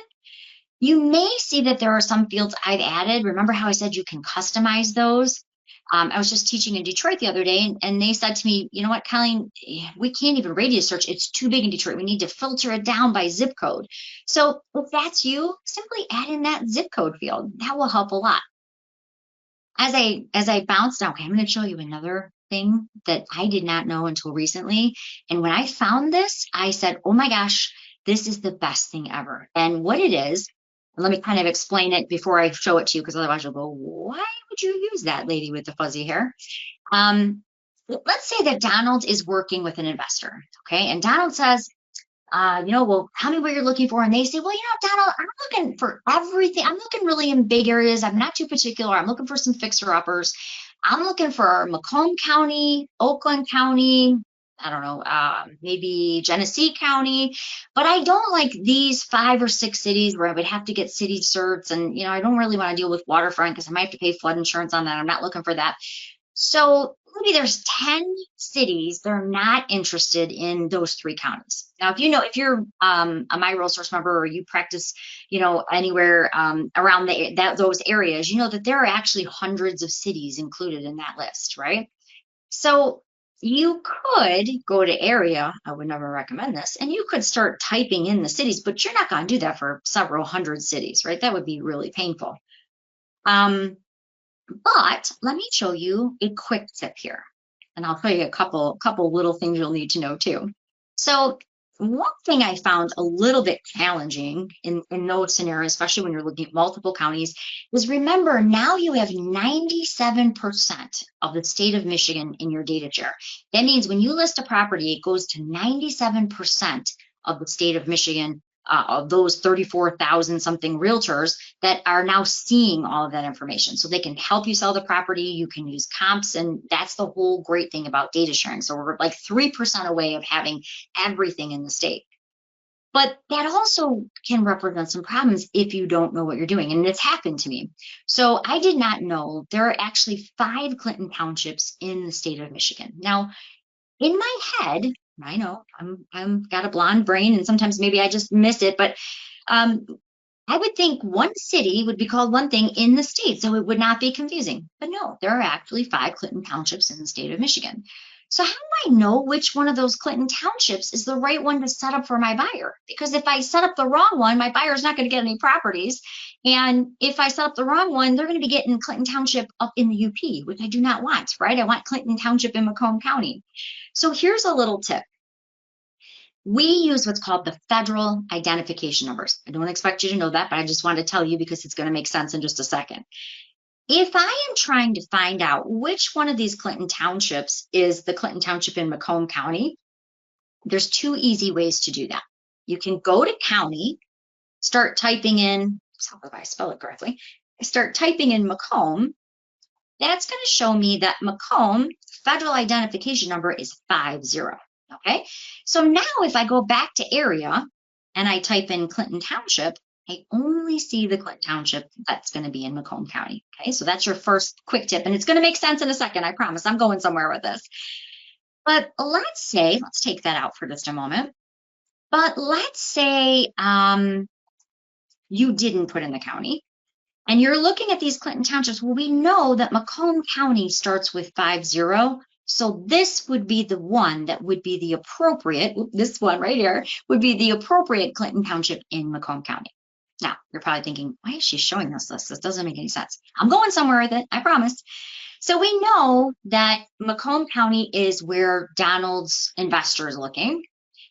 You may see that there are some fields I've added. Remember how I said you can customize those? I was just teaching in Detroit the other day, and they said to me, "You know what, Colleen, we can't even radius search. It's too big in Detroit. We need to filter it down by zip code." So if that's you, simply add in that zip code field. That will help a lot. As I bounced out, okay, I'm going to show you another thing that I did not know until recently. And when I found this, I said, "Oh my gosh, this is the best thing ever." And what it is And let me kind of explain it before I show it to you, because otherwise you'll go, why would you use that, lady with the fuzzy hair? Let's say that Donald is working with an investor, okay? And Donald says, well, tell me what you're looking for. And they say, well, Donald, I'm looking for everything. I'm looking really in big areas. I'm not too particular. I'm looking for some fixer-uppers. I'm looking for Macomb County, Oakland County, I don't know, maybe Genesee County, but I don't like these 5 or 6 cities where I would have to get city certs. And, I don't really want to deal with waterfront because I might have to pay flood insurance on that. I'm not looking for that. So maybe there's 10 cities that are not interested in those 3 counties. Now, if you're a My Real Source member, or you practice, anywhere around those areas, that there are actually hundreds of cities included in that list, right? So you could go to area, I would never recommend this, and you could start typing in the cities, but you're not going to do that for several hundred cities, right? That would be really painful. But let me show you a quick tip here, and I'll show you a couple little things you'll need to know too. So one thing I found a little bit challenging in those scenarios, especially when you're looking at multiple counties, is remember now you have 97% of the state of Michigan in your data share. That means when you list a property, it goes to 97% of the state of Michigan, of those 34,000 something realtors that are now seeing all of that information. So they can help you sell the property. You can use comps, and that's the whole great thing about data sharing. So we're like 3% away of having everything in the state. But that also can represent some problems if you don't know what you're doing. And it's happened to me. So I did not know there are actually 5 Clinton townships in the state of Michigan. Now, in my head, I know I'm got a blonde brain, and sometimes maybe I just miss it, but I would think one city would be called one thing in the state, so it would not be confusing. But no, there are actually 5 Clinton townships in the state of Michigan. So how do I know which one of those Clinton townships is the right one to set up for my buyer? Because if I set up the wrong one, my buyer's not going to get any properties. And if I set up the wrong one, they're going to be getting Clinton Township up in the UP, which I do not want, right? I want Clinton Township in Macomb County. So here's a little tip. We use what's called the federal identification numbers. I don't expect you to know that, but I just want to tell you because it's going to make sense in just a second. If I am trying to find out which one of these Clinton townships is the Clinton Township in Macomb County, there's 2 easy ways to do that. You can go to county, start typing in, if I spell it correctly, start typing in Macomb. That's going to show me that Macomb federal identification number is 50. Okay, so now if I go back to area and I type in Clinton Township, I only see the Clinton Township that's going to be in Macomb County. Okay, so that's your first quick tip, and it's going to make sense in a second. I promise. I'm going somewhere with this. But let's take that out for just a moment. But let's say you didn't put in the county, and you're looking at these Clinton Townships. Well, we know that Macomb County starts with 50. So this would be the one that would be the appropriate, this one right here, would be the appropriate Clinton Township in Macomb County. Now, you're probably thinking, why is she showing us this? This doesn't make any sense. I'm going somewhere with it, I promise. So we know that Macomb County is where Donald's investor is looking.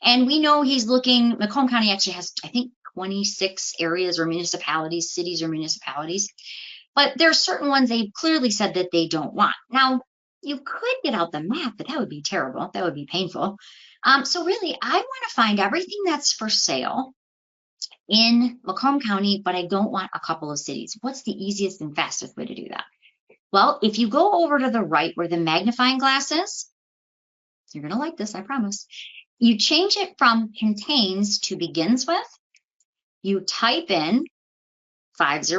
And we know he's looking, Macomb County actually has, I think, 26 areas or municipalities, cities or municipalities. But there are certain ones they've clearly said that they don't want. Now, you could get out the map, but that would be terrible. That would be painful. So really, I want to find everything that's for sale in Macomb County, but I don't want a couple of cities. What's the easiest and fastest way to do that? Well, if you go over to the right where the magnifying glass is, you're going to like this, I promise. You change it from contains to begins with. You type in 50,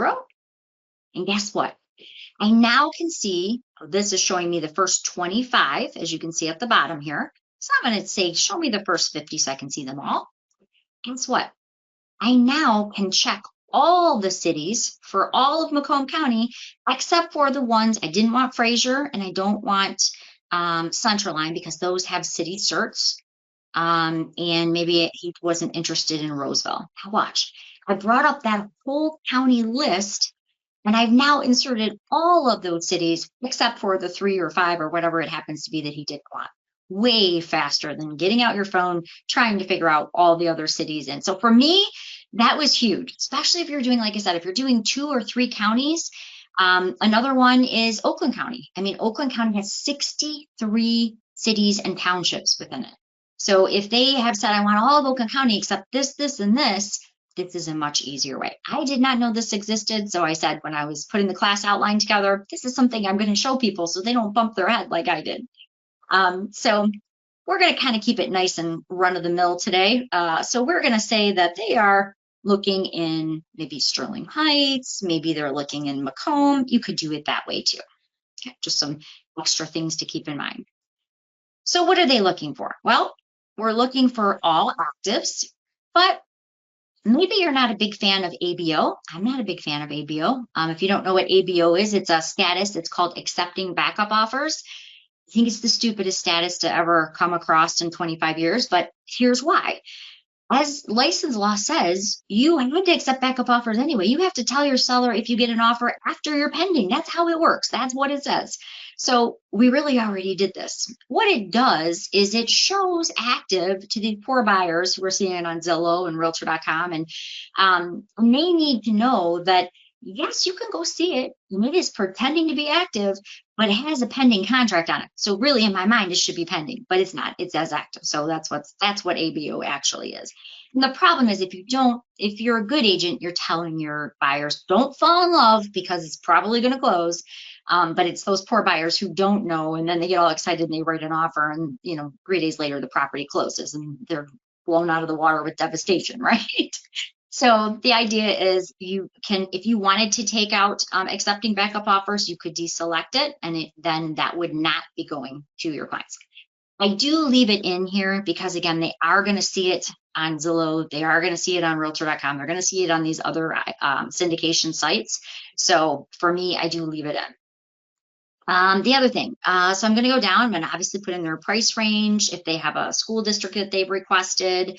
and guess what? I now can see, this is showing me the first 25, as you can see at the bottom here. So I'm going to say, show me the first 50 so I can see them all. Guess what? I now can check all the cities for all of Macomb County, except for the ones I didn't want Fraser and I don't want Centerline, because those have city certs. And maybe he wasn't interested in Roseville. Now watch, I brought up that whole county list, and I've now inserted all of those cities except for the 3 or 5 or whatever it happens to be that he didn't want. Way faster than getting out your phone, trying to figure out all the other cities. And so for me, That was huge, especially if you're doing, like I said, if you're doing 2 or 3 counties. Another one is Oakland County. I mean, Oakland County has 63 cities and townships within it. So if they have said, I want all of Oakland County except this, this, and this is a much easier way. I did not know this existed. So I said, when I was putting the class outline together, this is something I'm going to show people so they don't bump their head like I did. So we're going to kind of keep it nice and run of the mill today. So we're going to say that they are looking in maybe Sterling Heights, maybe they're looking in Macomb. You could do it that way too. Okay, just some extra things to keep in mind. So what are they looking for? Well, we're looking for all actives, but maybe you're not a big fan of ABO. I'm not a big fan of ABO. If you don't know what ABO is, it's a status. It's called accepting backup offers. I think it's the stupidest status to ever come across in 25 years, but here's why. As license law says, you have to accept backup offers anyway. You have to tell your seller if you get an offer after you're pending. That's how it works. That's what it says. So we really already did this. What it does is it shows active to the poor buyers who are seeing it on Zillow and Realtor.com. And they need to know that, yes, you can go see it. And it is pretending to be active, but it has a pending contract on it. So really, in my mind, it should be pending, but it's not. It's as active. So that's what ABO actually is. And the problem is, if you're a good agent, you're telling your buyers, don't fall in love because it's probably going to close. But it's those poor buyers who don't know, and then they get all excited and they write an offer, and 3 days later the property closes and they're blown out of the water with devastation, right? So the idea is if you wanted to take out accepting backup offers, you could deselect it, and then that would not be going to your clients. I do leave it in here because, again, they are going to see it on Zillow. They are going to see it on Realtor.com. They're going to see it on these other syndication sites. So for me, I do leave it in. The other thing, so I'm going to go down. I'm going to obviously put in their price range. If they have a school district that they've requested,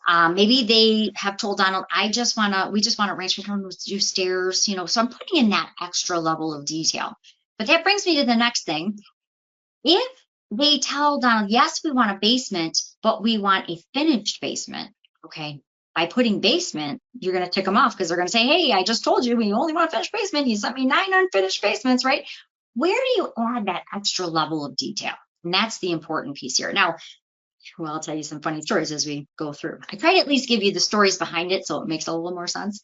maybe they have told Donald, we just want to ranch and do stairs, so I'm putting in that extra level of detail. But that brings me to the next thing. If they tell Donald, yes, we want a basement, but we want a finished basement, okay, by putting basement, you're going to tick them off because they're going to say, hey, I just told you we only want a finished basement. You sent me 9 unfinished basements, right? Where do you add that extra level of detail? And that's the important piece here. Now, well, I'll tell you some funny stories as we go through. I try to at least give you the stories behind it so it makes a little more sense.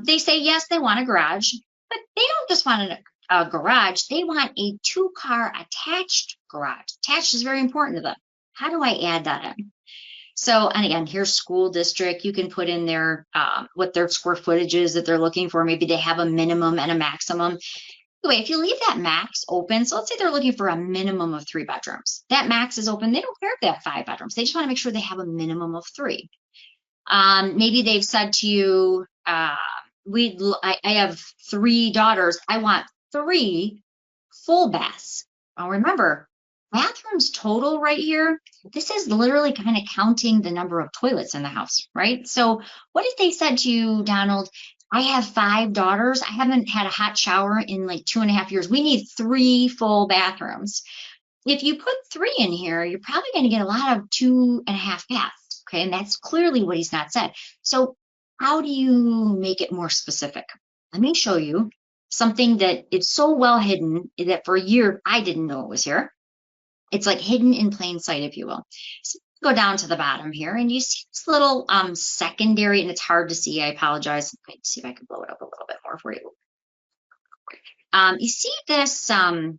They say, yes, they want a garage, but they don't just want a garage. They want a 2-car attached garage. Attached is very important to them. How do I add that in? So, and again, here's school district. You can put in their what their square footage is that they're looking for. Maybe they have a minimum and a maximum. Anyway, if you leave that max open, so let's say they're looking for a minimum of 3 bedrooms. That max is open. They don't care if they have 5 bedrooms. They just want to make sure they have a minimum of 3. Maybe they've said to you, I have 3 daughters. I want 3 full baths. Well, remember, bathrooms total right here, this is literally kind of counting the number of toilets in the house, right? So what if they said to you, Donald, I have 5 daughters. I haven't had a hot shower in like 2.5 years. We need 3 full bathrooms. If you put 3 in here, you're probably going to get a lot of 2.5 baths. Okay. And that's clearly what he's not said. So how do you make it more specific? Let me show you something that is so well hidden that for a year, I didn't know it was here. It's like hidden in plain sight, if you will. So go down to the bottom here and you see this little secondary, and it's hard to see. I apologize. Let's see if I can blow it up a little bit more for you. You see this, you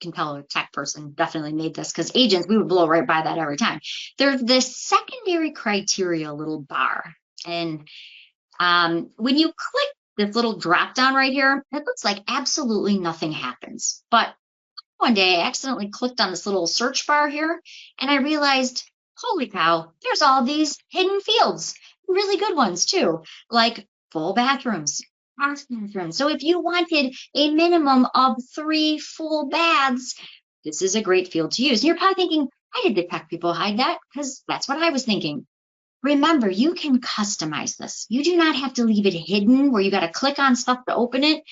can tell a tech person definitely made this because agents, we would blow right by that every time. There's this secondary criteria little bar. And when you click this little drop down right here, it looks like absolutely nothing happens. But one day I accidentally clicked on this little search bar here and I realized, holy cow, there's all these hidden fields, really good ones too, like full bathrooms. So if you wanted a minimum of 3 full baths, this is a great field to use. And you're probably thinking, why did the tech people hide that? Because that's what I was thinking. Remember, you can customize this. You do not have to leave it hidden where you got to click on stuff to open it.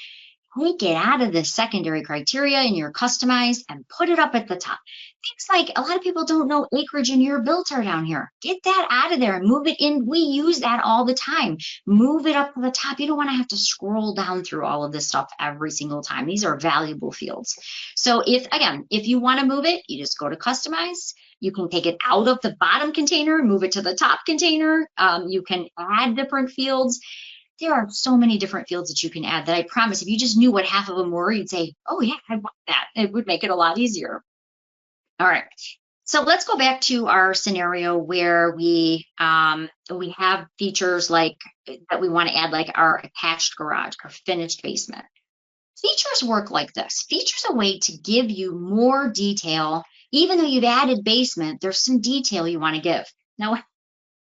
take it out of the secondary criteria in your customized and put it up at the top. Things like a lot of people don't know acreage in your realtor down here. Get that out of there and move it in. We use that all the time. Move it up to the top. You don't want to have to scroll down through all of this stuff every single time. These are valuable fields. So if you want to move it, you just go to customize. You can take it out of the bottom container, move it to the top container. You can add different fields. There are so many different fields that you can add that I promise if you just knew what half of them were, you'd say, oh yeah, I want that. It would make it a lot easier. All right. So let's go back to our scenario where we have features like that we want to add, like our attached garage, our finished basement. Features work like this. Features are a way to give you more detail. Even though you've added basement, there's some detail you want to give. Now,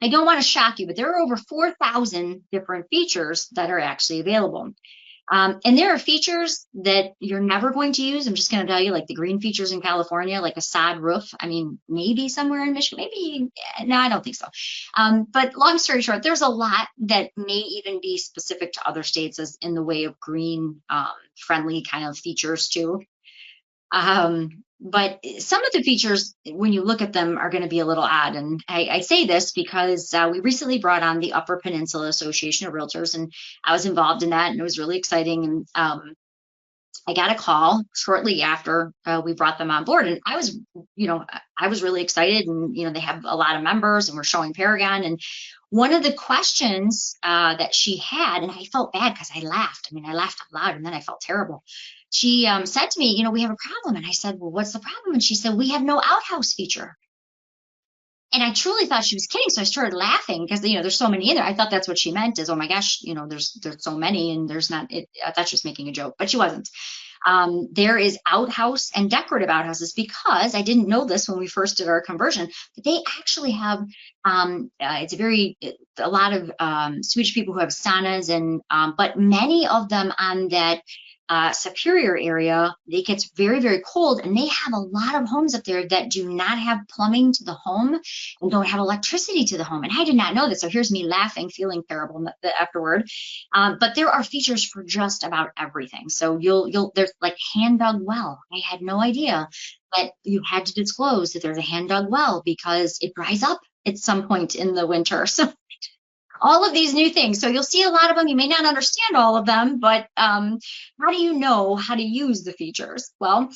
I don't want to shock you, but there are over 4,000 different features that are actually available. And there are features that you're never going to use. I'm just going to tell you, like the green features in California, like a sod roof. I mean, maybe somewhere in Michigan, maybe, no, I don't think so. But long story short, there's a lot that may even be specific to other states as in the way of green friendly kind of features too. But some of the features, when you look at them, are going to be a little odd. And I say this because we recently brought on the Upper Peninsula Association of Realtors, and I was involved in that, and it was really exciting. And I got a call shortly after we brought them on board, and I was really excited. And they have a lot of members, and we're showing Paragon. And one of the questions that she had, and I felt bad because I laughed. I mean, I laughed out loud, and then I felt terrible. She said to me, we have a problem. And I said, well, what's the problem? And she said, we have no outhouse feature. And I truly thought she was kidding. So I started laughing because, there's so many in there. I thought that's what she meant is, oh my gosh, there's so many and there's not, I thought she was making a joke, but she wasn't. There is outhouse and decorative outhouses, because I didn't know this when we first did our conversion, but they actually have, a lot of Swedish people who have saunas, and but many of them on that Superior area, it gets very, very cold, and they have a lot of homes up there that do not have plumbing to the home and don't have electricity to the home. And I did not know this, so here's me laughing, feeling terrible afterward. But there are features for just about everything. So there's like hand dug well. I had no idea that you had to disclose that there's a hand dug well because it dries up at some point in the winter. So all of these new things. So you'll see a lot of them. You may not understand all of them, but how do you know how to use the features? Well,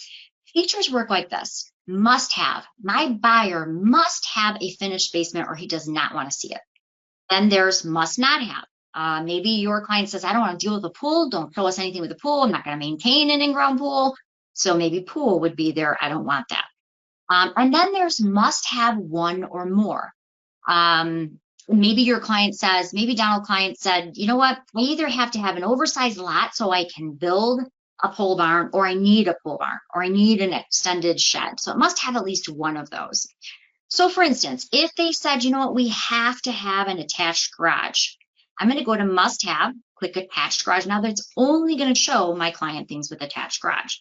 features work like this. Must have. My buyer must have a finished basement or he does not want to see it. Then there's must not have. Maybe your client says, I don't want to deal with a pool. Don't show us anything with a pool. I'm not going to maintain an in-ground pool. So maybe pool would be there. I don't want that. And then there's must have one or more. Maybe your client says, maybe Donald client said, you know what, I either have to have an oversized lot so I can build a pole barn, or I need a pole barn, or I need an extended shed. So it must have at least one of those. So for instance, if they said, you know what, we have to have an attached garage, I'm going to go to must have, click attached garage. Now that's only going to show my client things with attached garage.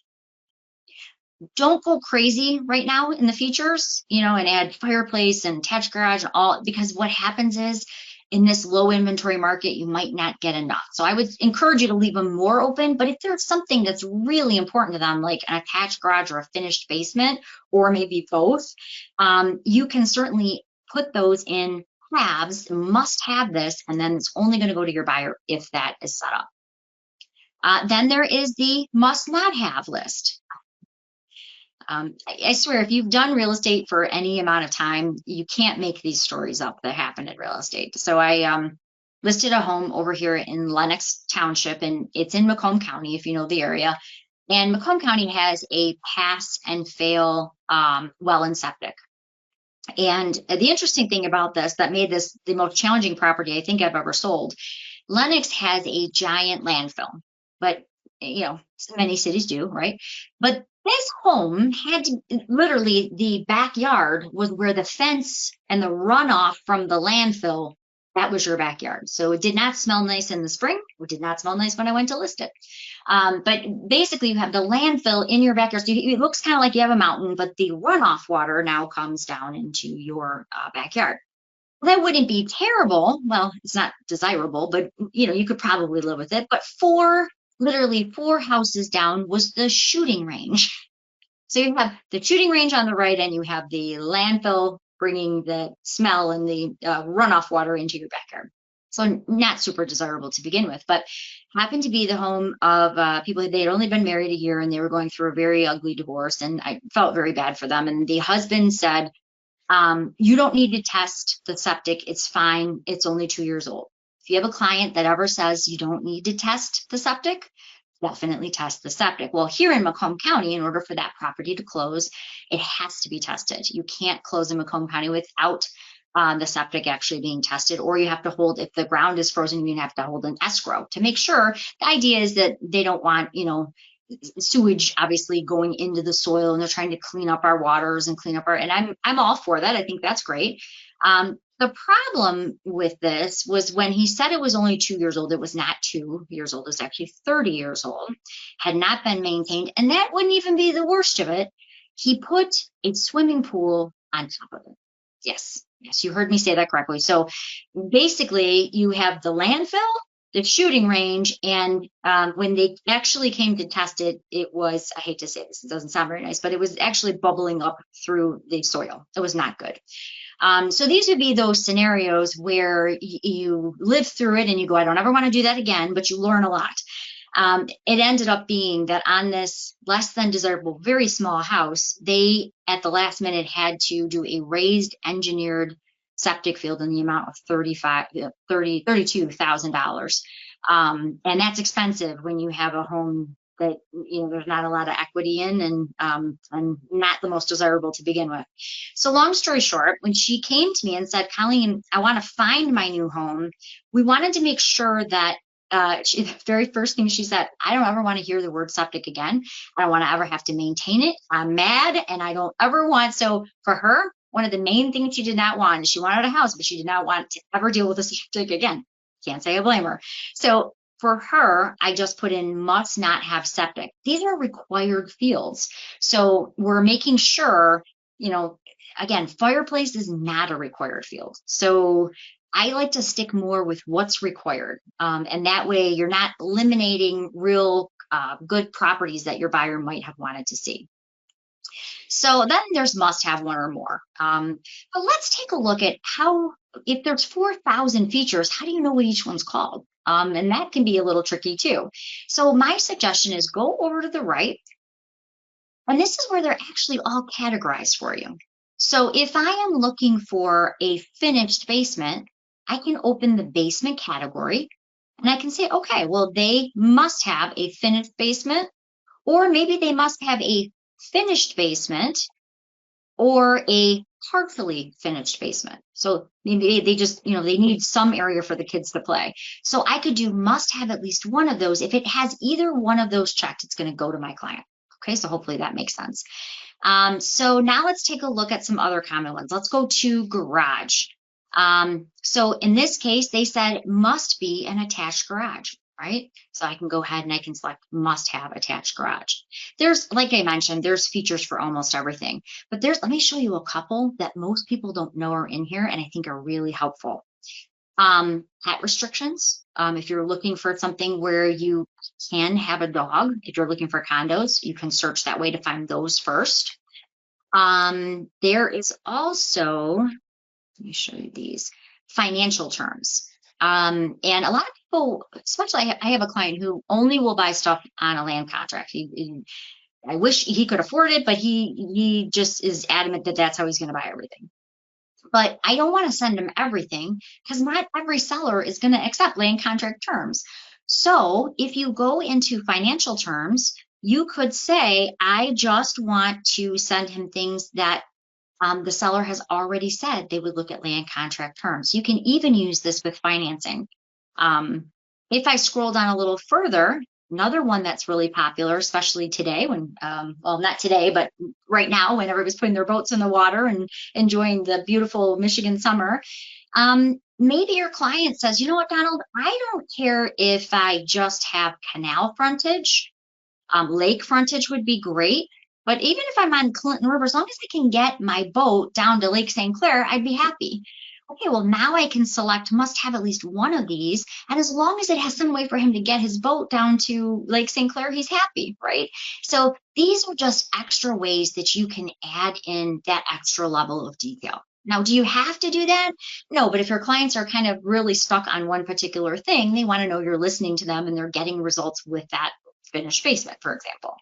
Don't go crazy right now in the features, and add fireplace and attached garage and all, because what happens is in this low inventory market, you might not get enough. So I would encourage you to leave them more open. But if there's something that's really important to them, like an attached garage or a finished basement, or maybe both, you can certainly put those in tabs, must have this, and then it's only going to go to your buyer if that is set up. Then there is the must not have list. I swear, if you've done real estate for any amount of time, you can't make these stories up that happen in real estate. So I listed a home over here in Lenox Township, and it's in Macomb County, if you know the area. And Macomb County has a pass and fail well and septic. And the interesting thing about this that made this the most challenging property I think I've ever sold, Lenox has a giant landfill, but many cities do, right? But this home had literally the backyard was where the fence and the runoff from the landfill, that was your backyard. So it did not smell nice in the spring. It did not smell nice when I went to list it. But basically you have the landfill in your backyard. So it looks kind of like you have a mountain, but the runoff water now comes down into your backyard. That wouldn't be terrible. Well, it's not desirable, but you could probably live with it. But for literally 4 houses down was the shooting range. So you have the shooting range on the right, and you have the landfill bringing the smell and the runoff water into your backyard. So not super desirable to begin with, but happened to be the home of people. They had only been married a year, and they were going through a very ugly divorce, and I felt very bad for them. And the husband said, you don't need to test the septic. It's fine. It's only 2 years old. If you have a client that ever says you don't need to test the septic, definitely test the septic. Well, here in Macomb County, in order for that property to close, it has to be tested. You can't close in Macomb County without the septic actually being tested, or you have to hold, if the ground is frozen, you have to hold an escrow to make sure. The idea is that they don't want, sewage obviously going into the soil, and they're trying to clean up our waters and clean up our, and I'm all for that. I think that's great. The problem with this was when he said it was only 2 years old, it was not 2 years old, it was actually 30 years old, had not been maintained. And that wouldn't even be the worst of it. He put a swimming pool on top of it. Yes, you heard me say that correctly. So basically you have the landfill, the shooting range, and when they actually came to test it, it was, I hate to say this, it doesn't sound very nice, but it was actually bubbling up through the soil. It was not good. So these would be those scenarios where you live through it and you go, I don't ever want to do that again, but you learn a lot. It ended up being that on this less than desirable, very small house, they at the last minute had to do a raised engineered septic field in the amount of $32,000. And that's expensive when you have a home that there's not a lot of equity in, and not the most desirable to begin with. So long story short, when she came to me and said, Colleen, I want to find my new home, we wanted to make sure that the very first thing she said, I don't ever want to hear the word septic again. I don't want to ever have to maintain it. I'm mad, and I don't ever want. So for her, one of the main things she did not want is she wanted a house, but she did not want to ever deal with a septic again. Can't say I blame her. So for her, I just put in must not have septic. These are required fields. So we're making sure, again, fireplace is not a required field. So I like to stick more with what's required. And that way you're not eliminating real good properties that your buyer might have wanted to see. So then there's must have one or more. But let's take a look at if there's 4,000 features, how do you know what each one's called? And that can be a little tricky too. So my suggestion is go over to the right, and this is where they're actually all categorized for you. So if I am looking for a finished basement, I can open the basement category, and I can say, okay, well, they must have a finished basement, or maybe they must have a finished basement or a partially finished basement. So maybe they just, they need some area for the kids to play. So I could do must have at least one of those. If it has either one of those checked, it's going to go to my client. Okay, so hopefully that makes sense. So now let's take a look at some other common ones. Let's go to garage. So in this case, they said must be an attached garage, right? So I can go ahead and I can select must have attached garage. There's, like I mentioned, there's features for almost everything, but let me show you a couple that most people don't know are in here and I think are really helpful. Pet restrictions. If you're looking for something where you can have a dog, if you're looking for condos, you can search that way to find those first. There is also, let me show you these, financial terms. And a lot of people, especially I have a client who only will buy stuff on a land contract. I wish he could afford it, but he just is adamant that that's how he's going to buy everything. But I don't want to send him everything because not every seller is going to accept land contract terms. So if you go into financial terms, you could say, I just want to send him things that the seller has already said they would look at land contract terms. You can even use this with financing. If I scroll down a little further, another one that's really popular, especially today when, well, not today, but right now when everybody's putting their boats in the water and enjoying the beautiful Michigan summer, maybe your client says, you know what, Donald, I don't care if I just have canal frontage. Lake frontage would be great. But even if I'm on Clinton River, as long as I can get my boat down to Lake St. Clair, I'd be happy. okay, well, now I can select must have at least one of these. And as long as it has some way for him to get his boat down to Lake St. Clair, he's happy, right? So these are just extra ways that you can add in that extra level of detail. Now, do you have to do that? No, but if your clients are kind of really stuck on one particular thing, they want to know you're listening to them and they're getting results with that finished basement, for example.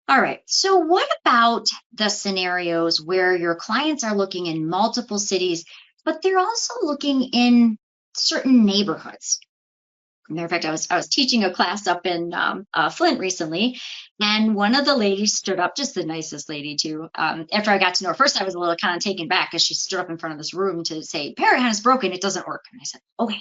All right, so what about the scenarios where your clients are looking in multiple cities, but they're also looking in certain neighborhoods? Matter of fact, I was teaching a class up in Flint recently, and one of the ladies stood up, just the nicest lady too. After I got to know her, first I was a little kind of taken back because she stood up in front of this room to say, "Paragon is broken; it doesn't work." And I said, "Okay."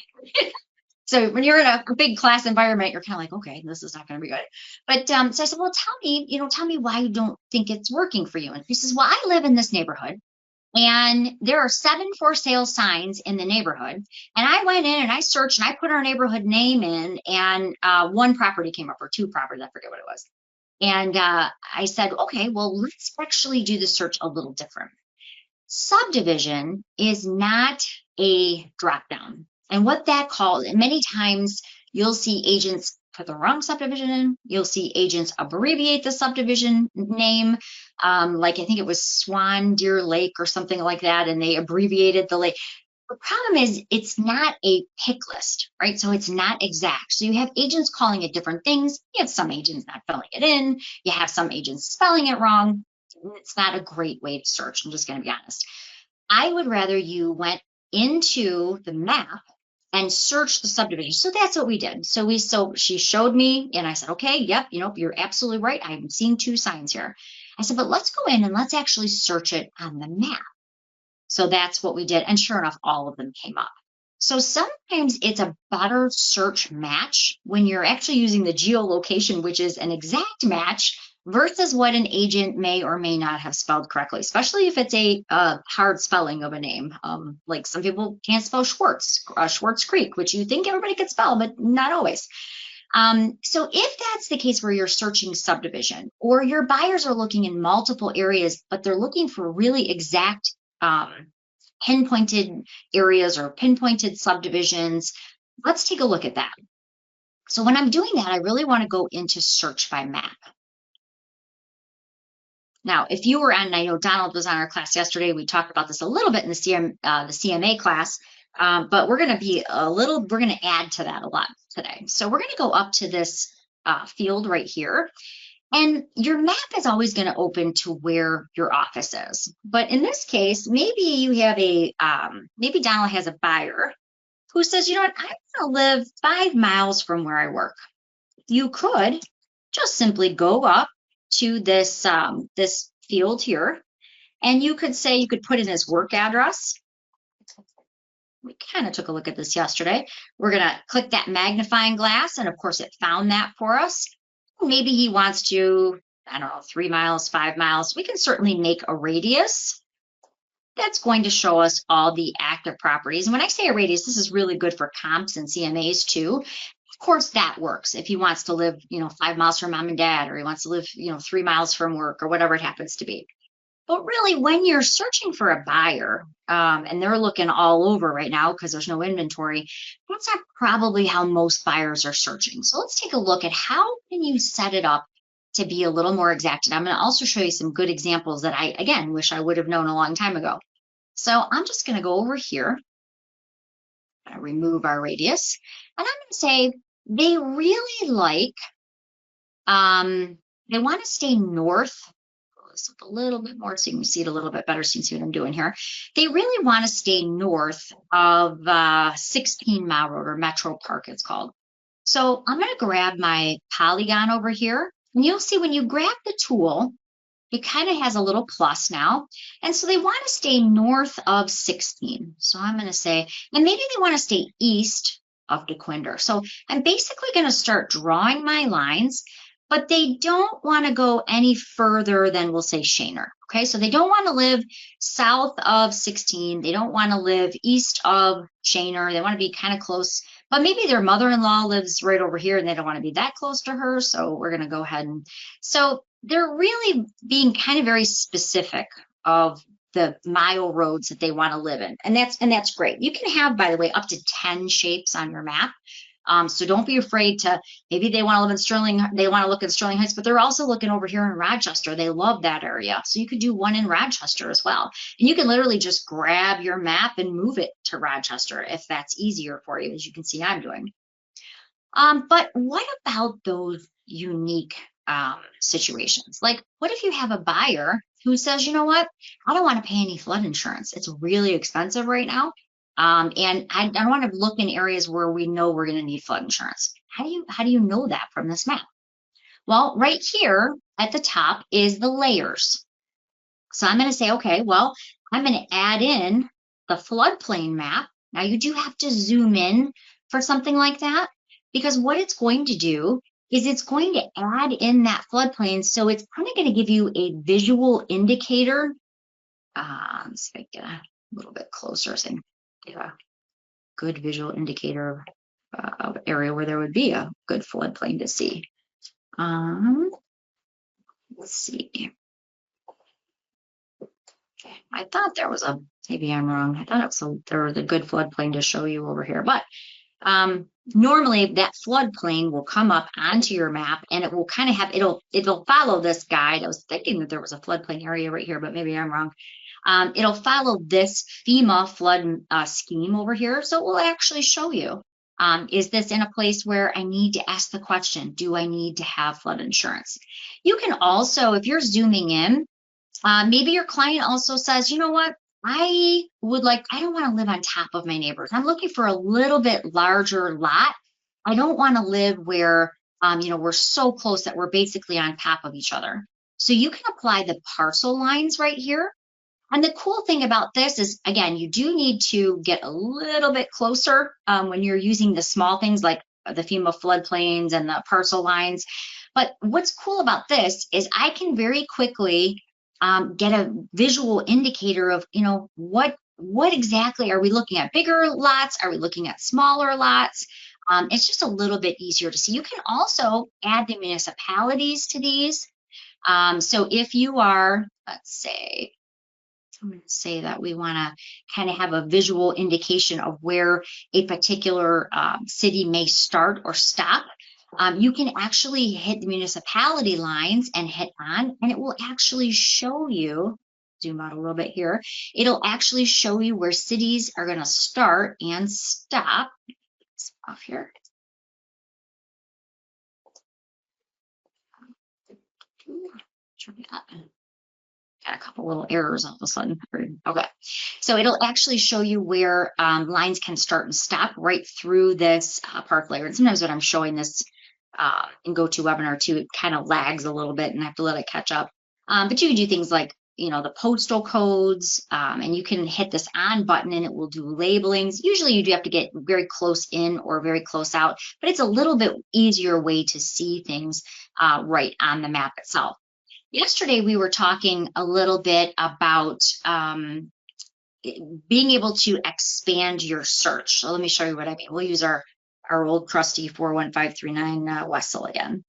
So when you're in a big class environment, you're kind of like, okay, this is not going to be good. But so I said, well, tell me why you don't think it's working for you. And she says, well, I live in this neighborhood and there are 7 for sale signs in the neighborhood. And I went in and I searched and I put our neighborhood name in and one property came up or 2 properties. I forget what it was. And I said, okay, well, let's actually do the search a little different. Subdivision is not a drop down. And what that calls, and many times you'll see agents put the wrong subdivision in. You'll see agents abbreviate the subdivision name. Like I think it was Swan Deer Lake or something like that, and they abbreviated the lake. The problem is it's not a pick list, right? So it's not exact. So you have agents calling it different things. You have some agents not filling it in. You have some agents spelling it wrong. It's not a great way to search. I'm just going to be honest. I would rather you went into the map and searched the subdivision. So that's what we did. So she showed me and I said, okay, yep, you're absolutely right. I'm seeing 2 signs here. I said, but let's go in and let's actually search it on the map. So that's what we did. And sure enough, all of them came up. So sometimes it's a better search match when you're actually using the geolocation, which is an exact match versus what an agent may or may not have spelled correctly, especially if it's a hard spelling of a name. Like some people can't spell Schwartz Creek, which you think everybody could spell, but not always. So if that's the case where you're searching subdivision or your buyers are looking in multiple areas, but they're looking for really exact pinpointed areas or pinpointed subdivisions, let's take a look at that. So when I'm doing that, I really want to go into search by map. Now, if you were on, I know Donald was on our class yesterday, we talked about this a little bit in the CMA class, but we're going to add to that a lot today. So we're going to go up to this field right here. And your map is always going to open to where your office is. But in this case, maybe you have maybe Donald has a buyer who says, you know what, I want to live 5 miles from where I work. You could just simply go up to this, this field here, and you could put in his work address. We kind of took a look at this yesterday. We're going to click that magnifying glass, and of course it found that for us. Maybe he wants to, I don't know, 3 miles, 5 miles. We can certainly make a radius. That's going to show us all the active properties. And when I say a radius, this is really good for comps and CMAs too. Of course, that works if he wants to live, 5 miles from mom and dad, or he wants to live, 3 miles from work, or whatever it happens to be. But really, when you're searching for a buyer, and they're looking all over right now because there's no inventory, that's not probably how most buyers are searching. So let's take a look at how can you set it up to be a little more exact. And I'm going to also show you some good examples that I, again, wish I would have known a long time ago. So I'm just going to go over here, remove our radius, and I'm going to say they really like, they want to stay north. This up a little bit more so you can see it a little bit better so you can see what I'm doing here. They really want to stay north of 16 Mile Road, or Metro Park it's called. So I'm going to grab my polygon over here, and you'll see when you grab the tool, it kind of has a little plus now. And so they want to stay north of 16. So I'm going to say, and maybe they want to stay east of Dequindre. So I'm basically going to start drawing my lines, but they don't want to go any further than, we'll say, Shaner. Okay, so they don't want to live south of 16. They don't want to live east of Shaner. They want to be kind of close, but maybe their mother-in-law lives right over here and they don't want to be that close to her. So we're going to go ahead and, so they're really being kind of very specific of the mile roads that they want to live in. And that's great. You can have, by the way, up to 10 shapes on your map. So don't be afraid to, maybe they want to live in Sterling, they want to look at Sterling Heights, but they're also looking over here in Rochester. They love that area. So you could do one in Rochester as well. And you can literally just grab your map and move it to Rochester if that's easier for you, as you can see I'm doing. But what about those unique situations? Like, what if you have a buyer who says, you know what, I don't want to pay any flood insurance. It's really expensive right now. And I don't want to look in areas where we know we're going to need flood insurance. How do you know that from this map? Well, right here at the top is the layers. So I'm going to say, okay, well, I'm going to add in the floodplain map. Now you do have to zoom in for something like that, because what it's going to do is it's going to add in that floodplain. So it's kind of going to give you a visual indicator. Let's see if I get a little bit closer so I can get a good visual indicator of area where there would be a good floodplain to see. Let's see. I thought there was maybe I'm wrong. I thought there was a good floodplain to show you over here, but normally that floodplain will come up onto your map, and it will kind of have, it'll follow this guide. I was thinking that there was a floodplain area right here, but maybe I'm wrong. It'll follow this FEMA flood scheme over here. So it will actually show you, is this in a place where I need to ask the question, do I need to have flood insurance? You can also, if you're zooming in, maybe your client also says, you know what, I don't want to live on top of my neighbors. I'm looking for a little bit larger lot. I don't want to live where, we're so close that we're basically on top of each other. So you can apply the parcel lines right here. And the cool thing about this is, again, you do need to get a little bit closer when you're using the small things like the FEMA floodplains and the parcel lines. But what's cool about this is I can very quickly get a visual indicator of, what exactly are we looking at? Bigger lots? Are we looking at smaller lots? It's just a little bit easier to see. You can also add the municipalities to these. So if you are, let's say, I'm going to say that we want to kind of have a visual indication of where a particular city may start or stop. You can actually hit the municipality lines and hit on, and it will actually show you, zoom out a little bit here, it'll actually show you where cities are going to start and stop. It's off here. Got a couple little errors all of a sudden. Okay, so it'll actually show you where lines can start and stop right through this park layer. And sometimes when I'm showing this in GoToWebinar too, it kind of lags a little bit and I have to let it catch up. But you can do things like, the postal codes, and you can hit this on button and it will do labelings. Usually you do have to get very close in or very close out, but it's a little bit easier way to see things right on the map itself. Yesterday, we were talking a little bit about being able to expand your search. So let me show you what I mean. We'll use our old trusty 41539 Wessel again.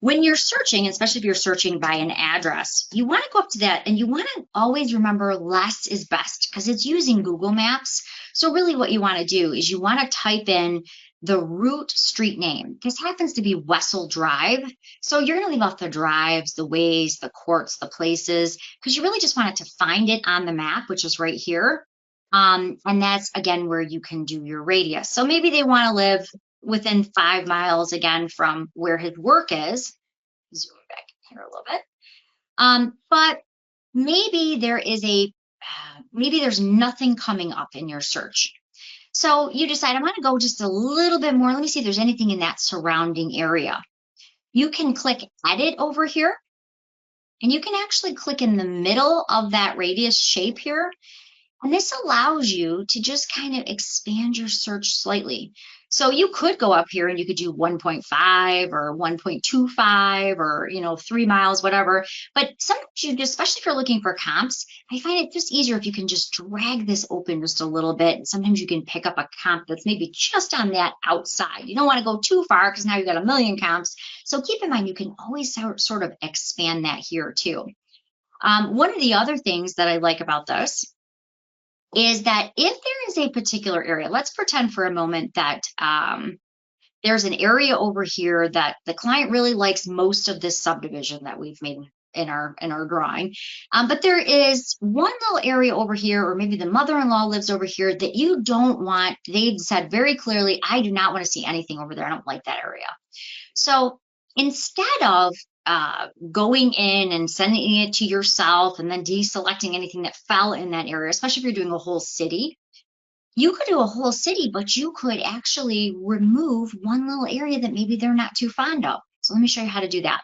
When you're searching, especially if you're searching by an address, you want to go up to that and you want to always remember less is best because it's using Google Maps. So really what you want to do is you want to type in the route street name. This happens to be Wessel Drive. So you're going to leave off the drives, the ways, the courts, the places, because you really just want it to find it on the map, which is right here. And that's, again, where you can do your radius. So maybe they want to live within 5 miles, again, from where his work is. Zoom back here a little bit. But maybe maybe there's nothing coming up in your search. So you decide, I want to go just a little bit more. Let me see if there's anything in that surrounding area. You can click edit over here, and you can actually click in the middle of that radius shape here. And this allows you to just kind of expand your search slightly. So you could go up here and you could do 1.5 or 1.25 or, 3 miles, whatever. But sometimes you just, especially if you're looking for comps, I find it just easier if you can just drag this open just a little bit. Sometimes you can pick up a comp that's maybe just on that outside. You don't want to go too far because now you've got a million comps. So keep in mind, you can always sort of expand that here too. One of the other things that I like about this is that if there is a particular area, let's pretend for a moment that there's an area over here that the client really likes most of this subdivision that we've made in our drawing. But there is one little area over here, or maybe the mother-in-law lives over here that you don't want. They've said very clearly, I do not want to see anything over there. I don't like that area. So instead of going in and sending it to yourself and then deselecting anything that fell in that area, especially if you're doing a whole city, you could do a whole city, but you could actually remove one little area that maybe they're not too fond of. So let me show you how to do that.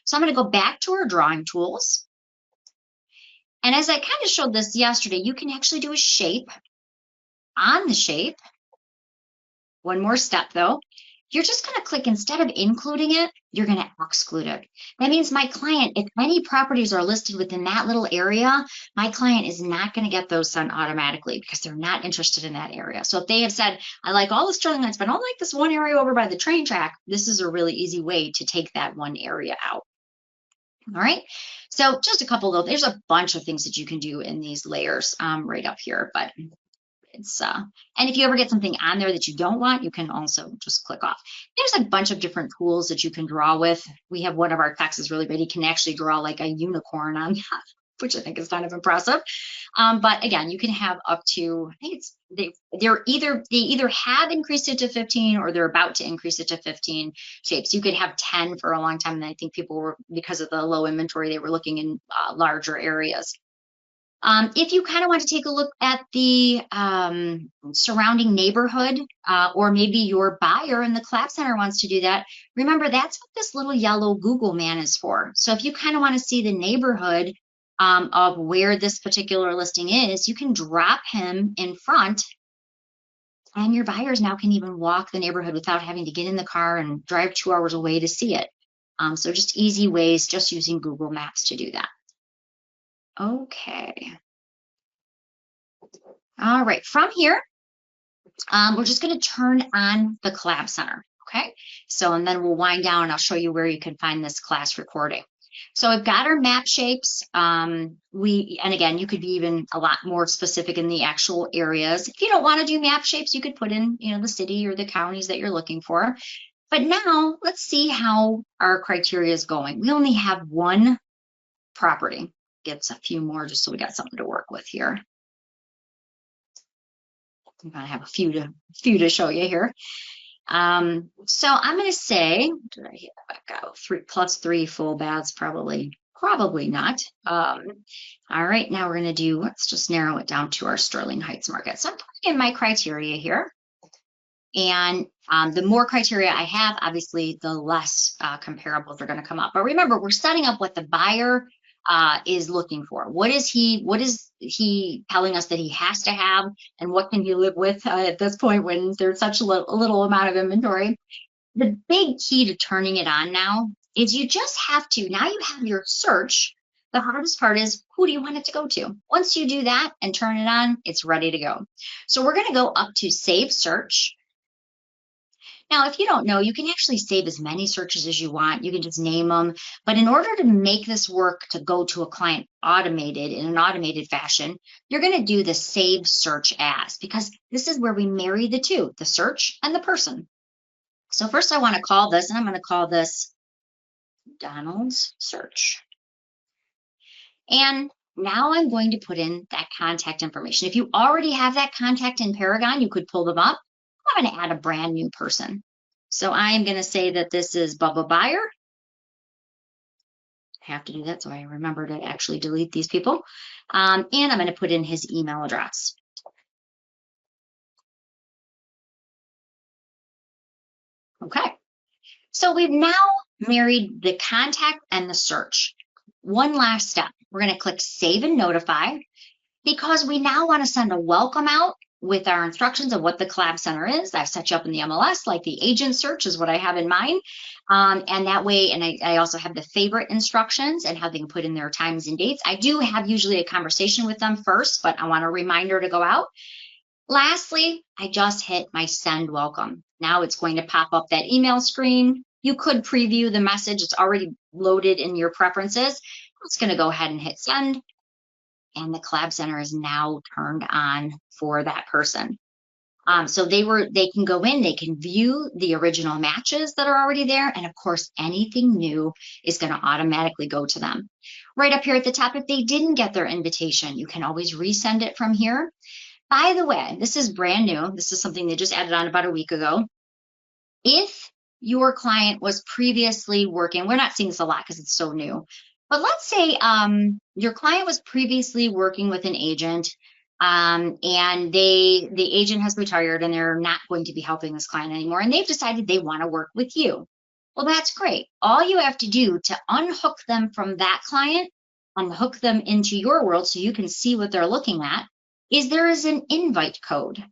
So I'm going to go back to our drawing tools. And as I kind of showed this yesterday, you can actually do a shape on the shape. One more step though. You're just going to click, instead of including it, you're going to exclude it. That means my client, if any properties are listed within that little area, my client is not going to get those sent automatically because they're not interested in that area. So if they have said, I like all the Sterling Heights, but I don't like this one area over by the train track, this is a really easy way to take that one area out. All right. So just a couple of, there's a bunch of things that you can do in these layers right up here, but it's, and if you ever get something on there that you don't want, you can also just click off. There's a bunch of different tools that you can draw with. We have one of our texts is really great. You can actually draw like a unicorn on that, which I think is kind of impressive. But again, you can have up to, I think it's, they either have increased it to 15 or they're about to increase it to 15 shapes. You could have 10 for a long time. And I think people were, because of the low inventory, they were looking in larger areas. If you kind of want to take a look at the surrounding neighborhood, or maybe your buyer in the Collab Center wants to do that, remember that's what this little yellow Google man is for. So if you kind of want to see the neighborhood of where this particular listing is, you can drop him in front, and your buyers now can even walk the neighborhood without having to get in the car and drive 2 hours away to see it. So just easy ways, just using Google Maps to do that. Okay. All right, from here, we're just going to turn on the Collab Center. Okay, so and then we'll wind down and I'll show you where you can find this class recording. So I've got our map shapes. And again, you could be even a lot more specific in the actual areas. If you don't want to do map shapes, you could put in, the city or the counties that you're looking for. But now let's see how our criteria is going. We only have one property. Gets a few more just so we got something to work with here. I'm gonna have a few to show you here. So I'm gonna say, did I hit back out? 3 + 3 full baths? Probably not. All right, now we're gonna do, let's just narrow it down to our Sterling Heights market. So I'm putting in my criteria here. And the more criteria I have, obviously, the less comparables are going to come up. But remember, we're setting up what the buyer is looking for. What is he telling us that he has to have, and what can he live with at this point when there's such a little amount of inventory? The big key to turning it on now is you just have to, now you have your search. The hardest part is, who do you want it to go to? Once you do that and turn it on, it's ready to go. So we're going to go up to Save Search. Now, if you don't know, you can actually save as many searches as you want. You can just name them. But in order to make this work to go to a client automated in an automated fashion, you're going to do the Save Search As, because this is where we marry the two, the search and the person. So first I want to call this, and I'm going to call this Donald's Search. And now I'm going to put in that contact information. If you already have that contact in Paragon, you could pull them up. I'm going to add a brand new person. So I am going to say that this is Bubba Buyer. I have to do that so I remember to actually delete these people. And I'm going to put in his email address. Okay. So we've now married the contact and the search. One last step. We're going to click Save and Notify, because we now want to send a welcome out with our instructions of what the Collab Center is. I've set you up in the MLS, like the agent search is what I have in mind. And that way, and I also have the favorite instructions and how they can put in their times and dates. I do have usually a conversation with them first, but I want a reminder to go out. Lastly, I just hit my send welcome. Now it's going to pop up that email screen. You could preview the message. It's already loaded in your preferences. It's going to go ahead and hit send, and the collab center is now turned on for that person. So they can go in, they can view the original matches that are already there. And of course, anything new is going to automatically go to them. Right up here at the top, if they didn't get their invitation, you can always resend it from here. By the way, this is brand new. This is something they just added on about a week ago. If your client was previously working, we're not seeing this a lot because it's so new, but let's say your client was previously working with an agent, and the agent has retired and they're not going to be helping this client anymore, and they've decided they want to work with you. Well, that's great. All you have to do to unhook them from that client, unhook them into your world so you can see what they're looking at, is there is an invite code.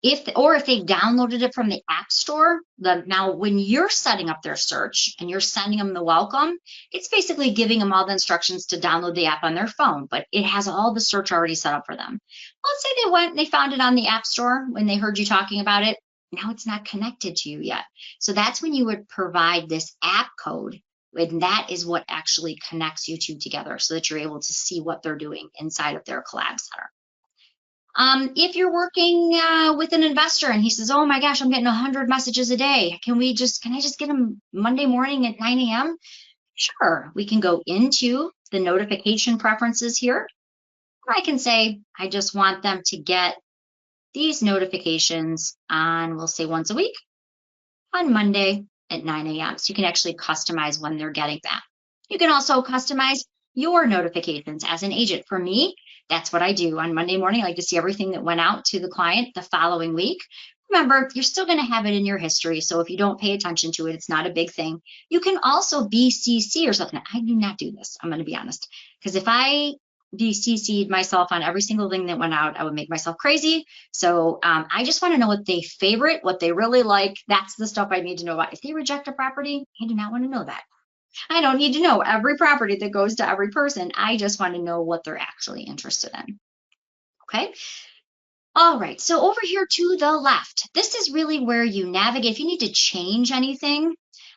If they've downloaded it from the App Store, now when you're setting up their search and you're sending them the welcome, it's basically giving them all the instructions to download the app on their phone, but it has all the search already set up for them. Let's say they went and they found it on the App Store when they heard you talking about it. Now it's not connected to you yet. So that's when you would provide this app code, and that is what actually connects you two together so that you're able to see what they're doing inside of their collab center. If you're working with an investor and he says, oh my gosh, I'm getting 100 messages a day. Can I just get them Monday morning at 9 a.m.? Sure, we can go into the notification preferences here. Or I can say, I just want them to get these notifications on, we'll say once a week on Monday at 9 a.m. So you can actually customize when they're getting that. You can also customize your notifications as an agent. For me, that's what I do on Monday morning. I like to see everything that went out to the client the following week. Remember, you're still going to have it in your history. So if you don't pay attention to it, it's not a big thing. You can also BCC or something. I do not do this. I'm going to be honest. Because if I BCC'd myself on every single thing that went out, I would make myself crazy. So I just want to know what they favorite, what they really like. That's the stuff I need to know about. If they reject a property, I do not want to know that. I don't need to know every property that goes to every person. I just want to know what they're actually interested in. Okay. All right. So over here to the left, this is really where you navigate. If you need to change anything,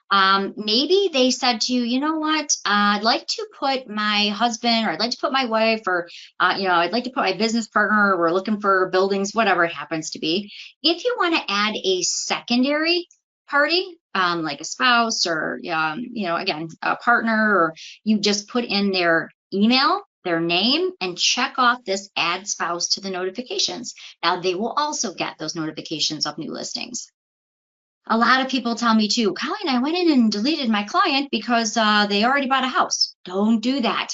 maybe they said to you, you know what, I'd like to put my husband, or I'd like to put my wife, or, I'd like to put my business partner, or we're looking for buildings, whatever it happens to be. If you want to add a secondary party, like a spouse or, again, a partner, or you just put in their email, their name, and check off this add spouse to the notifications. Now they will also get those notifications of new listings. A lot of people tell me too, Colleen, I went in and deleted my client because they already bought a house. Don't do that.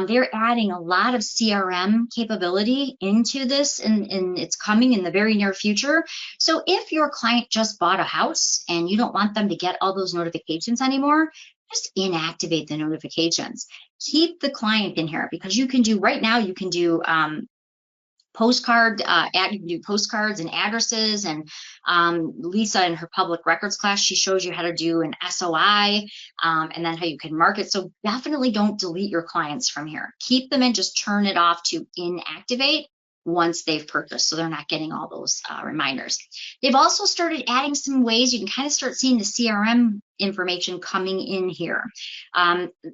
They're adding a lot of CRM capability into this, and it's coming in the very near future. So if your client just bought a house and you don't want them to get all those notifications anymore, just inactivate the notifications. Keep the client in here, because you can do right now, you can do postcards and addresses, and Lisa in her public records class, she shows you how to do an SOI, and then how you can mark it. So definitely don't delete your clients from here. Keep them in, just turn it off to inactivate once they've purchased, so they're not getting all those reminders. They've also started adding some ways you can kind of start seeing the CRM information coming in here.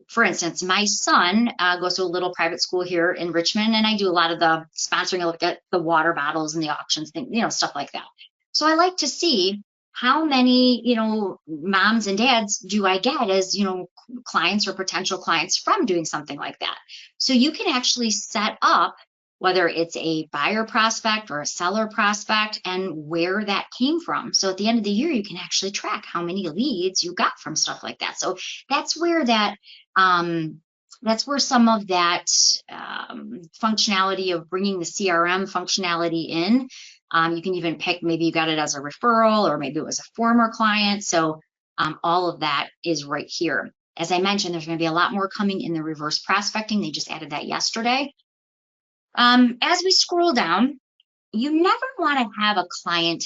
For instance, my son goes to a little private school here in Richmond, and I do a lot of the sponsoring. I look at the water bottles and the auctions, stuff like that. So I like to see how many, moms and dads do I get as, clients or potential clients from doing something like that. So you can actually set up whether it's a buyer prospect or a seller prospect, and where that came from. So at the end of the year, you can actually track how many leads you got from stuff like that. So that's where some of that functionality of bringing the CRM functionality in. You can even pick, maybe you got it as a referral, or maybe it was a former client. So all of that is right here. As I mentioned, there's going to be a lot more coming in the reverse prospecting. They just added that yesterday. As we scroll down, you never want to have a client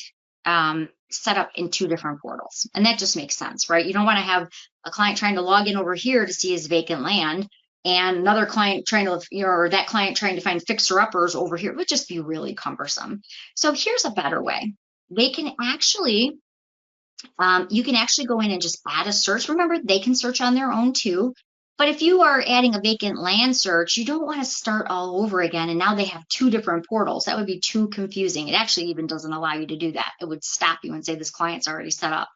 set up in two different portals. And that just makes sense, right? You don't want to have a client trying to log in over here to see his vacant land, and another client trying to, or that client trying to find fixer-uppers over here. It would just be really cumbersome. So here's a better way. They can actually, you can actually go in and just add a search. Remember, they can search on their own too. But if you are adding a vacant land search, you don't want to start all over again. And now they have two different portals. That would be too confusing. It actually even doesn't allow you to do that. It would stop you and say this client's already set up.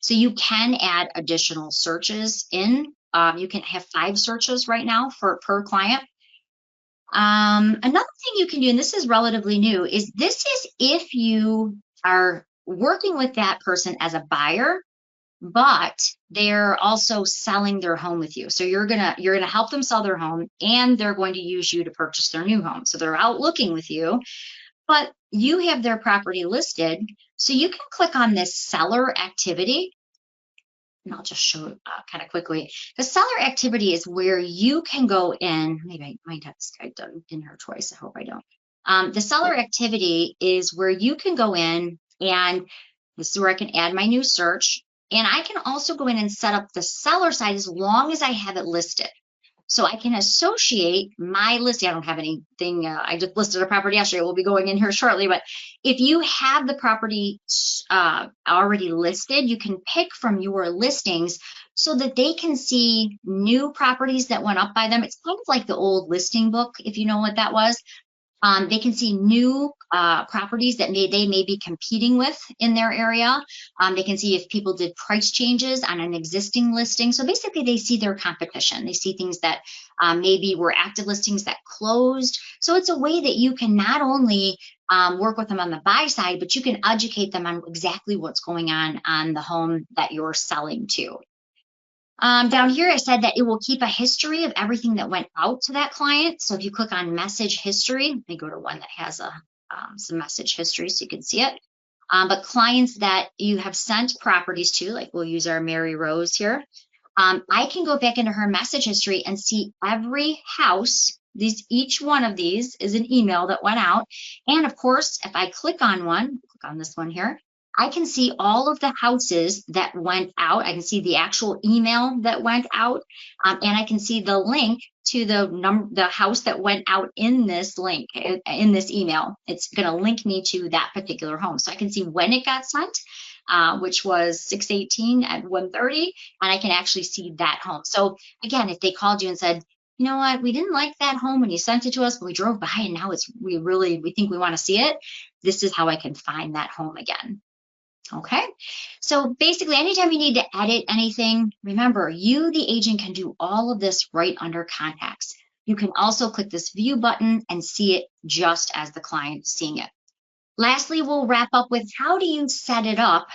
So you can add additional searches in. You can have 5 searches right now per client. Another thing you can do, and this is relatively new, is if you are working with that person as a buyer, but they're also selling their home with you. So you're gonna help them sell their home, and they're going to use you to purchase their new home. So they're out looking with you, but you have their property listed. So you can click on this seller activity. And I'll just show kind of quickly. The seller activity is where you can go in. Maybe I might have this guy done in here twice. I hope I don't. The seller activity is where you can go in, and this is where I can add my new search. And I can also go in and set up the seller side as long as I have it listed. So I can associate my listing. I don't have anything. I just listed a property yesterday. We'll be going in here shortly. But if you have the property already listed, you can pick from your listings so that they can see new properties that went up by them. It's kind of like the old listing book, if you know what that was. They can see new properties that they may be competing with in their area. They can see if people did price changes on an existing listing. So basically, they see their competition. They see things that maybe were active listings that closed. So it's a way that you can not only work with them on the buy side, but you can educate them on exactly what's going on the home that you're selling to. Down here, I said that it will keep a history of everything that went out to that client. So if you click on message history, let me go to one that has some message history so you can see it. But clients that you have sent properties to, like we'll use our Mary Rose here, I can go back into her message history and see every house. Each one of these is an email that went out. And of course, if I click on this one here, I can see all of the houses that went out. I can see the actual email that went out, and I can see the link to the house that went out in this link, in this email. It's going to link me to that particular home. So I can see when it got sent, which was 6/18 at 1:30, and I can actually see that home. So again, if they called you and said, you know what, we didn't like that home when you sent it to us, but we drove by and now we think we want to see it, this is how I can find that home again. Okay, so basically, anytime you need to edit anything, remember, you, the agent, can do all of this right under contacts. You can also click this view button and see it just as the client is seeing it. Lastly, we'll wrap up with how do you set it up?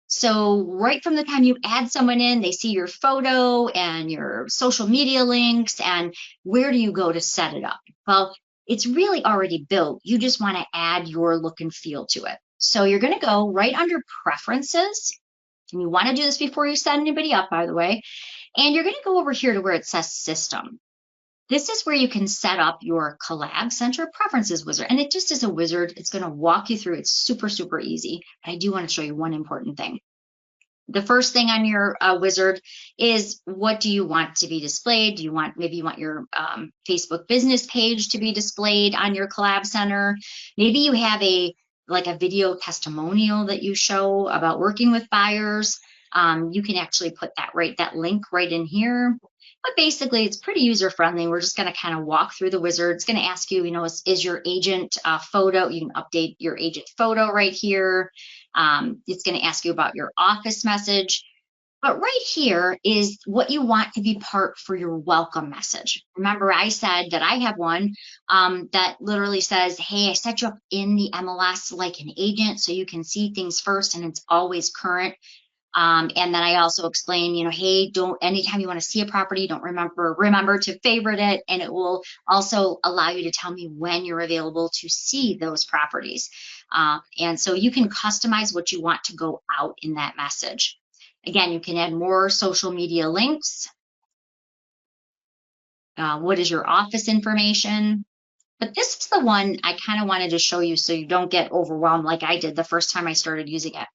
So right from the time you add someone in, they see your photo and your social media links, and where do you go to set it up? Well, it's really already built. You just want to add your look and feel to it. So you're going to go right under preferences, and you want to do this before you set anybody up, by the way, and you're going to go over here to where it says system. This is where you can set up your Collab Center preferences wizard, and it just is a wizard. It's going to walk you through. It's super, super easy. I do want to show you one important thing. The first thing on your wizard is, what do you want to be displayed? Maybe you want your Facebook business page to be displayed on your Collab Center. Maybe you have a video testimonial that you show about working with buyers. You can actually put that link right in here. But basically, it's pretty user-friendly. We're just going to kind of walk through the wizard. It's going to ask you, is your agent photo? You can update your agent photo right here. It's going to ask you about your office message. But right here is what you want to be part for your welcome message. Remember, I said that I have one that literally says, hey, I set you up in the MLS like an agent so you can see things first and it's always current. And then I also explain, hey, anytime you want to see a property, don't remember to favorite it. And it will also allow you to tell me when you're available to see those properties. And so you can customize what you want to go out in that message. Again, you can add more social media links. What is your office information? But this is the one I kind of wanted to show you so you don't get overwhelmed like I did the first time I started using it.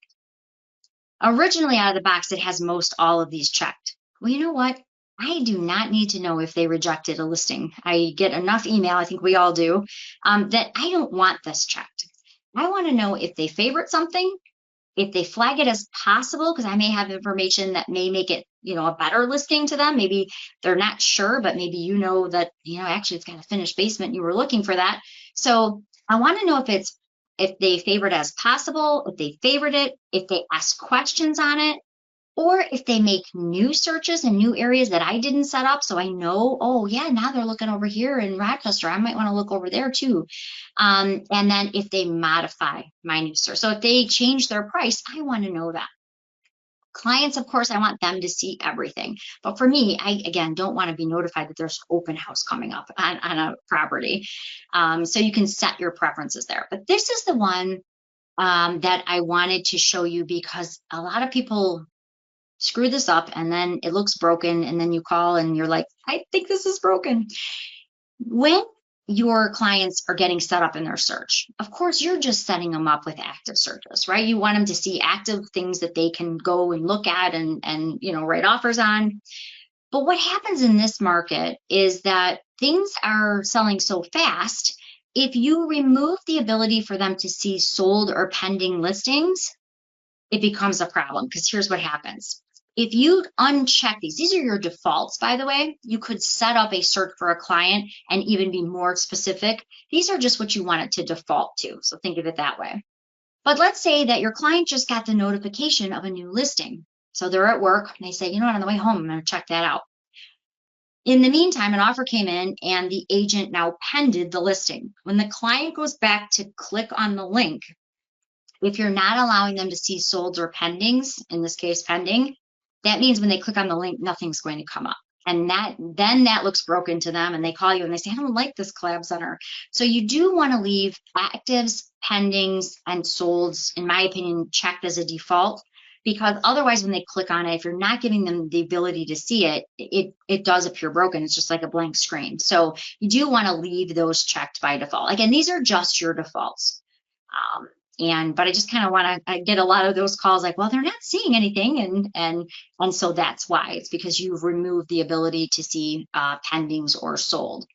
Originally out of the box, it has most all of these checked. Well, you know what? I do not need to know if they rejected a listing. I get enough email, I think we all do, that I don't want this checked. I want to know if they favorite something If they flag it as possible, because I may have information that may make it, a better listing to them. Maybe they're not sure, but maybe that, actually it's got a finished basement. You were looking for that. So I want to know if they favorite as possible, if they favorite it, if they ask questions on it, or if they make new searches in new areas that I didn't set up. So I know, oh yeah, now they're looking over here in Rochester. I might want to look over there too. And then if they modify my new search. So if they change their price, I want to know that. Clients, of course, I want them to see everything. But for me, I, again, don't want to be notified that there's open house coming up on a property. So you can set your preferences there. But this is the one that I wanted to show you because a lot of people screw this up and then it looks broken. And then you call and you're like, I think this is broken. When your clients are getting set up in their search, of course, you're just setting them up with active searches, right? You want them to see active things that they can go and look at and write offers on. But what happens in this market is that things are selling so fast. If you remove the ability for them to see sold or pending listings, it becomes a problem because here's what happens. If you uncheck these are your defaults, by the way. You could set up a search for a client and even be more specific. These are just what you want it to default to. So think of it that way. But let's say that your client just got the notification of a new listing. So they're at work and they say, you know what, on the way home, I'm going to check that out. In the meantime, an offer came in and the agent now pended the listing. When the client goes back to click on the link, if you're not allowing them to see solds or pendings, in this case pending, that means when they click on the link, nothing's going to come up. And then that looks broken to them and they call you and they say, I don't like this collab center. So you do want to leave actives, pendings, and solds, in my opinion, checked as a default, because otherwise when they click on it, if you're not giving them the ability to see it, it does appear broken. It's just like a blank screen. So you do want to leave those checked by default. Again, these are just your defaults. But I just kind of want to get a lot of those calls like, well, they're not seeing anything. And so that's why. It's because you've removed the ability to see pendings or sold.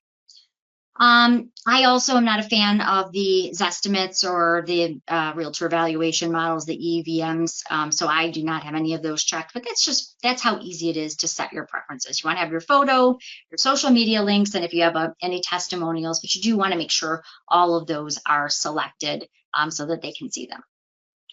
I also am not a fan of the Zestimates or the realtor valuation models, the EVMs. So I do not have any of those checked, but that's how easy it is to set your preferences. You want to have your photo, your social media links, and if you have any testimonials, but you do want to make sure all of those are selected so that they can see them.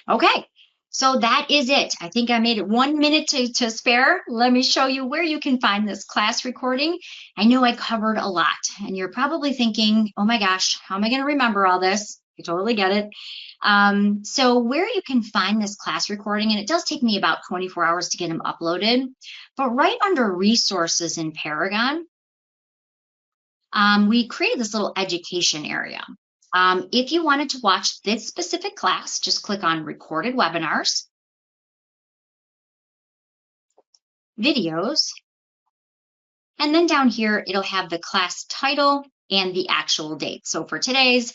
Okay. So that is it. I think I made it 1 minute to spare. Let me show you where you can find this class recording. I know I covered a lot and you're probably thinking, oh my gosh, how am I going to remember all this? I totally get it. So where you can find this class recording, and it does take me about 24 hours to get them uploaded, but right under resources in Paragon, we created this little education area. If you wanted to watch this specific class, just click on recorded webinars, videos, and then down here, it'll have the class title and the actual date. So for today's,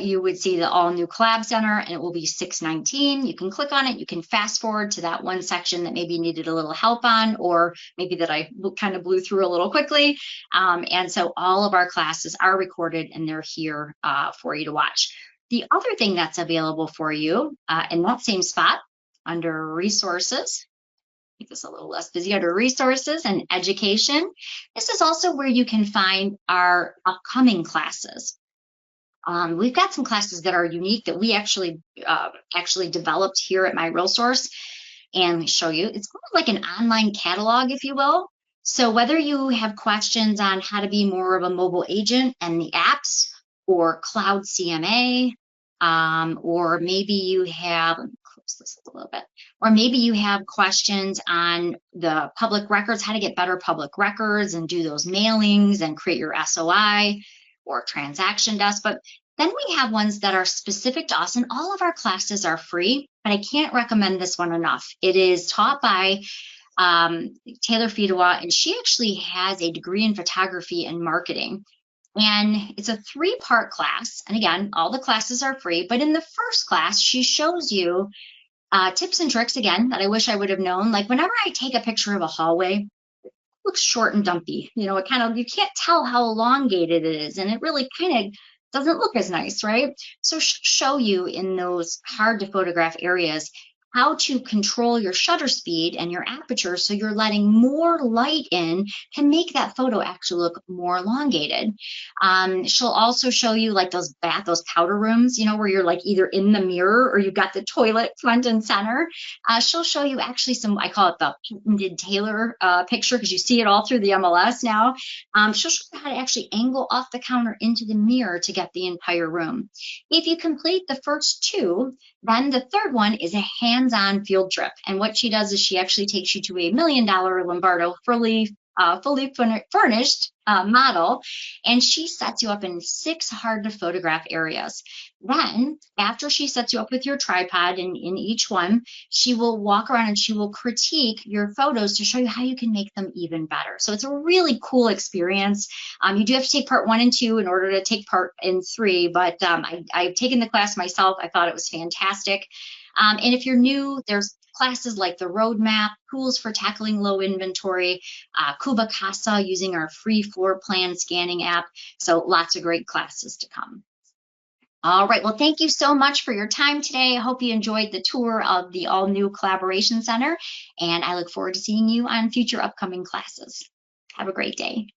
you would see the all new Collab Center and it will be 6/19. You can click on it. You can fast forward to that one section that maybe needed a little help on, or maybe that I kind of blew through a little quickly. And so all of our classes are recorded and they're here for you to watch. The other thing that's available for you in that same spot under resources, make this a little less busy, under resources and education, this is also where you can find our upcoming classes. We've got some classes that are unique that we actually developed here at My Real Source, and let me show you. It's more like an online catalog, if you will. So whether you have questions on how to be more of a mobile agent and the apps, or cloud CMA, or maybe you have, let me close this a little bit, or maybe you have questions on the public records, how to get better public records and do those mailings and create your SOI or transaction desk. But then we have ones that are specific to us, and all of our classes are free, but I can't recommend this one enough. It is taught by Taylor Fedewa, and she actually has a degree in photography and marketing. And it's a 3-part class. And again, all the classes are free, but in the first class, she shows you tips and tricks, again, that I wish I would have known. Like whenever I take a picture of a hallway, looks short and dumpy. You know, it kind of, you can't tell how elongated it is, and it really kind of doesn't look as nice, right? So show you in those hard to photograph areas how to control your shutter speed and your aperture so you're letting more light in to make that photo actually look more elongated. She'll also show you like those powder rooms, where you're like either in the mirror or you've got the toilet front and center. She'll show you actually I call it the patented Taylor picture, because you see it all through the MLS now. She'll show you how to actually angle off the counter into the mirror to get the entire room. If you complete the first two, then the third one is a hands-on field trip. And what she does is she actually takes you to a $1 million Lombardo fully furnished model, and she sets you up in 6 hard to photograph areas. Then after she sets you up with your tripod in each one, she will walk around and she will critique your photos to show you how you can make them even better. So it's a really cool experience. You do have to take part 1 and 2 in order to take part in 3, but I've taken the class myself. I thought it was fantastic. And if you're new, there's classes like the Roadmap, Tools for Tackling Low Inventory, Kubacasa, using our free floor plan scanning app. So lots of great classes to come. All right, well, thank you so much for your time today. I hope you enjoyed the tour of the all-new Collaboration Center, and I look forward to seeing you on future upcoming classes. Have a great day.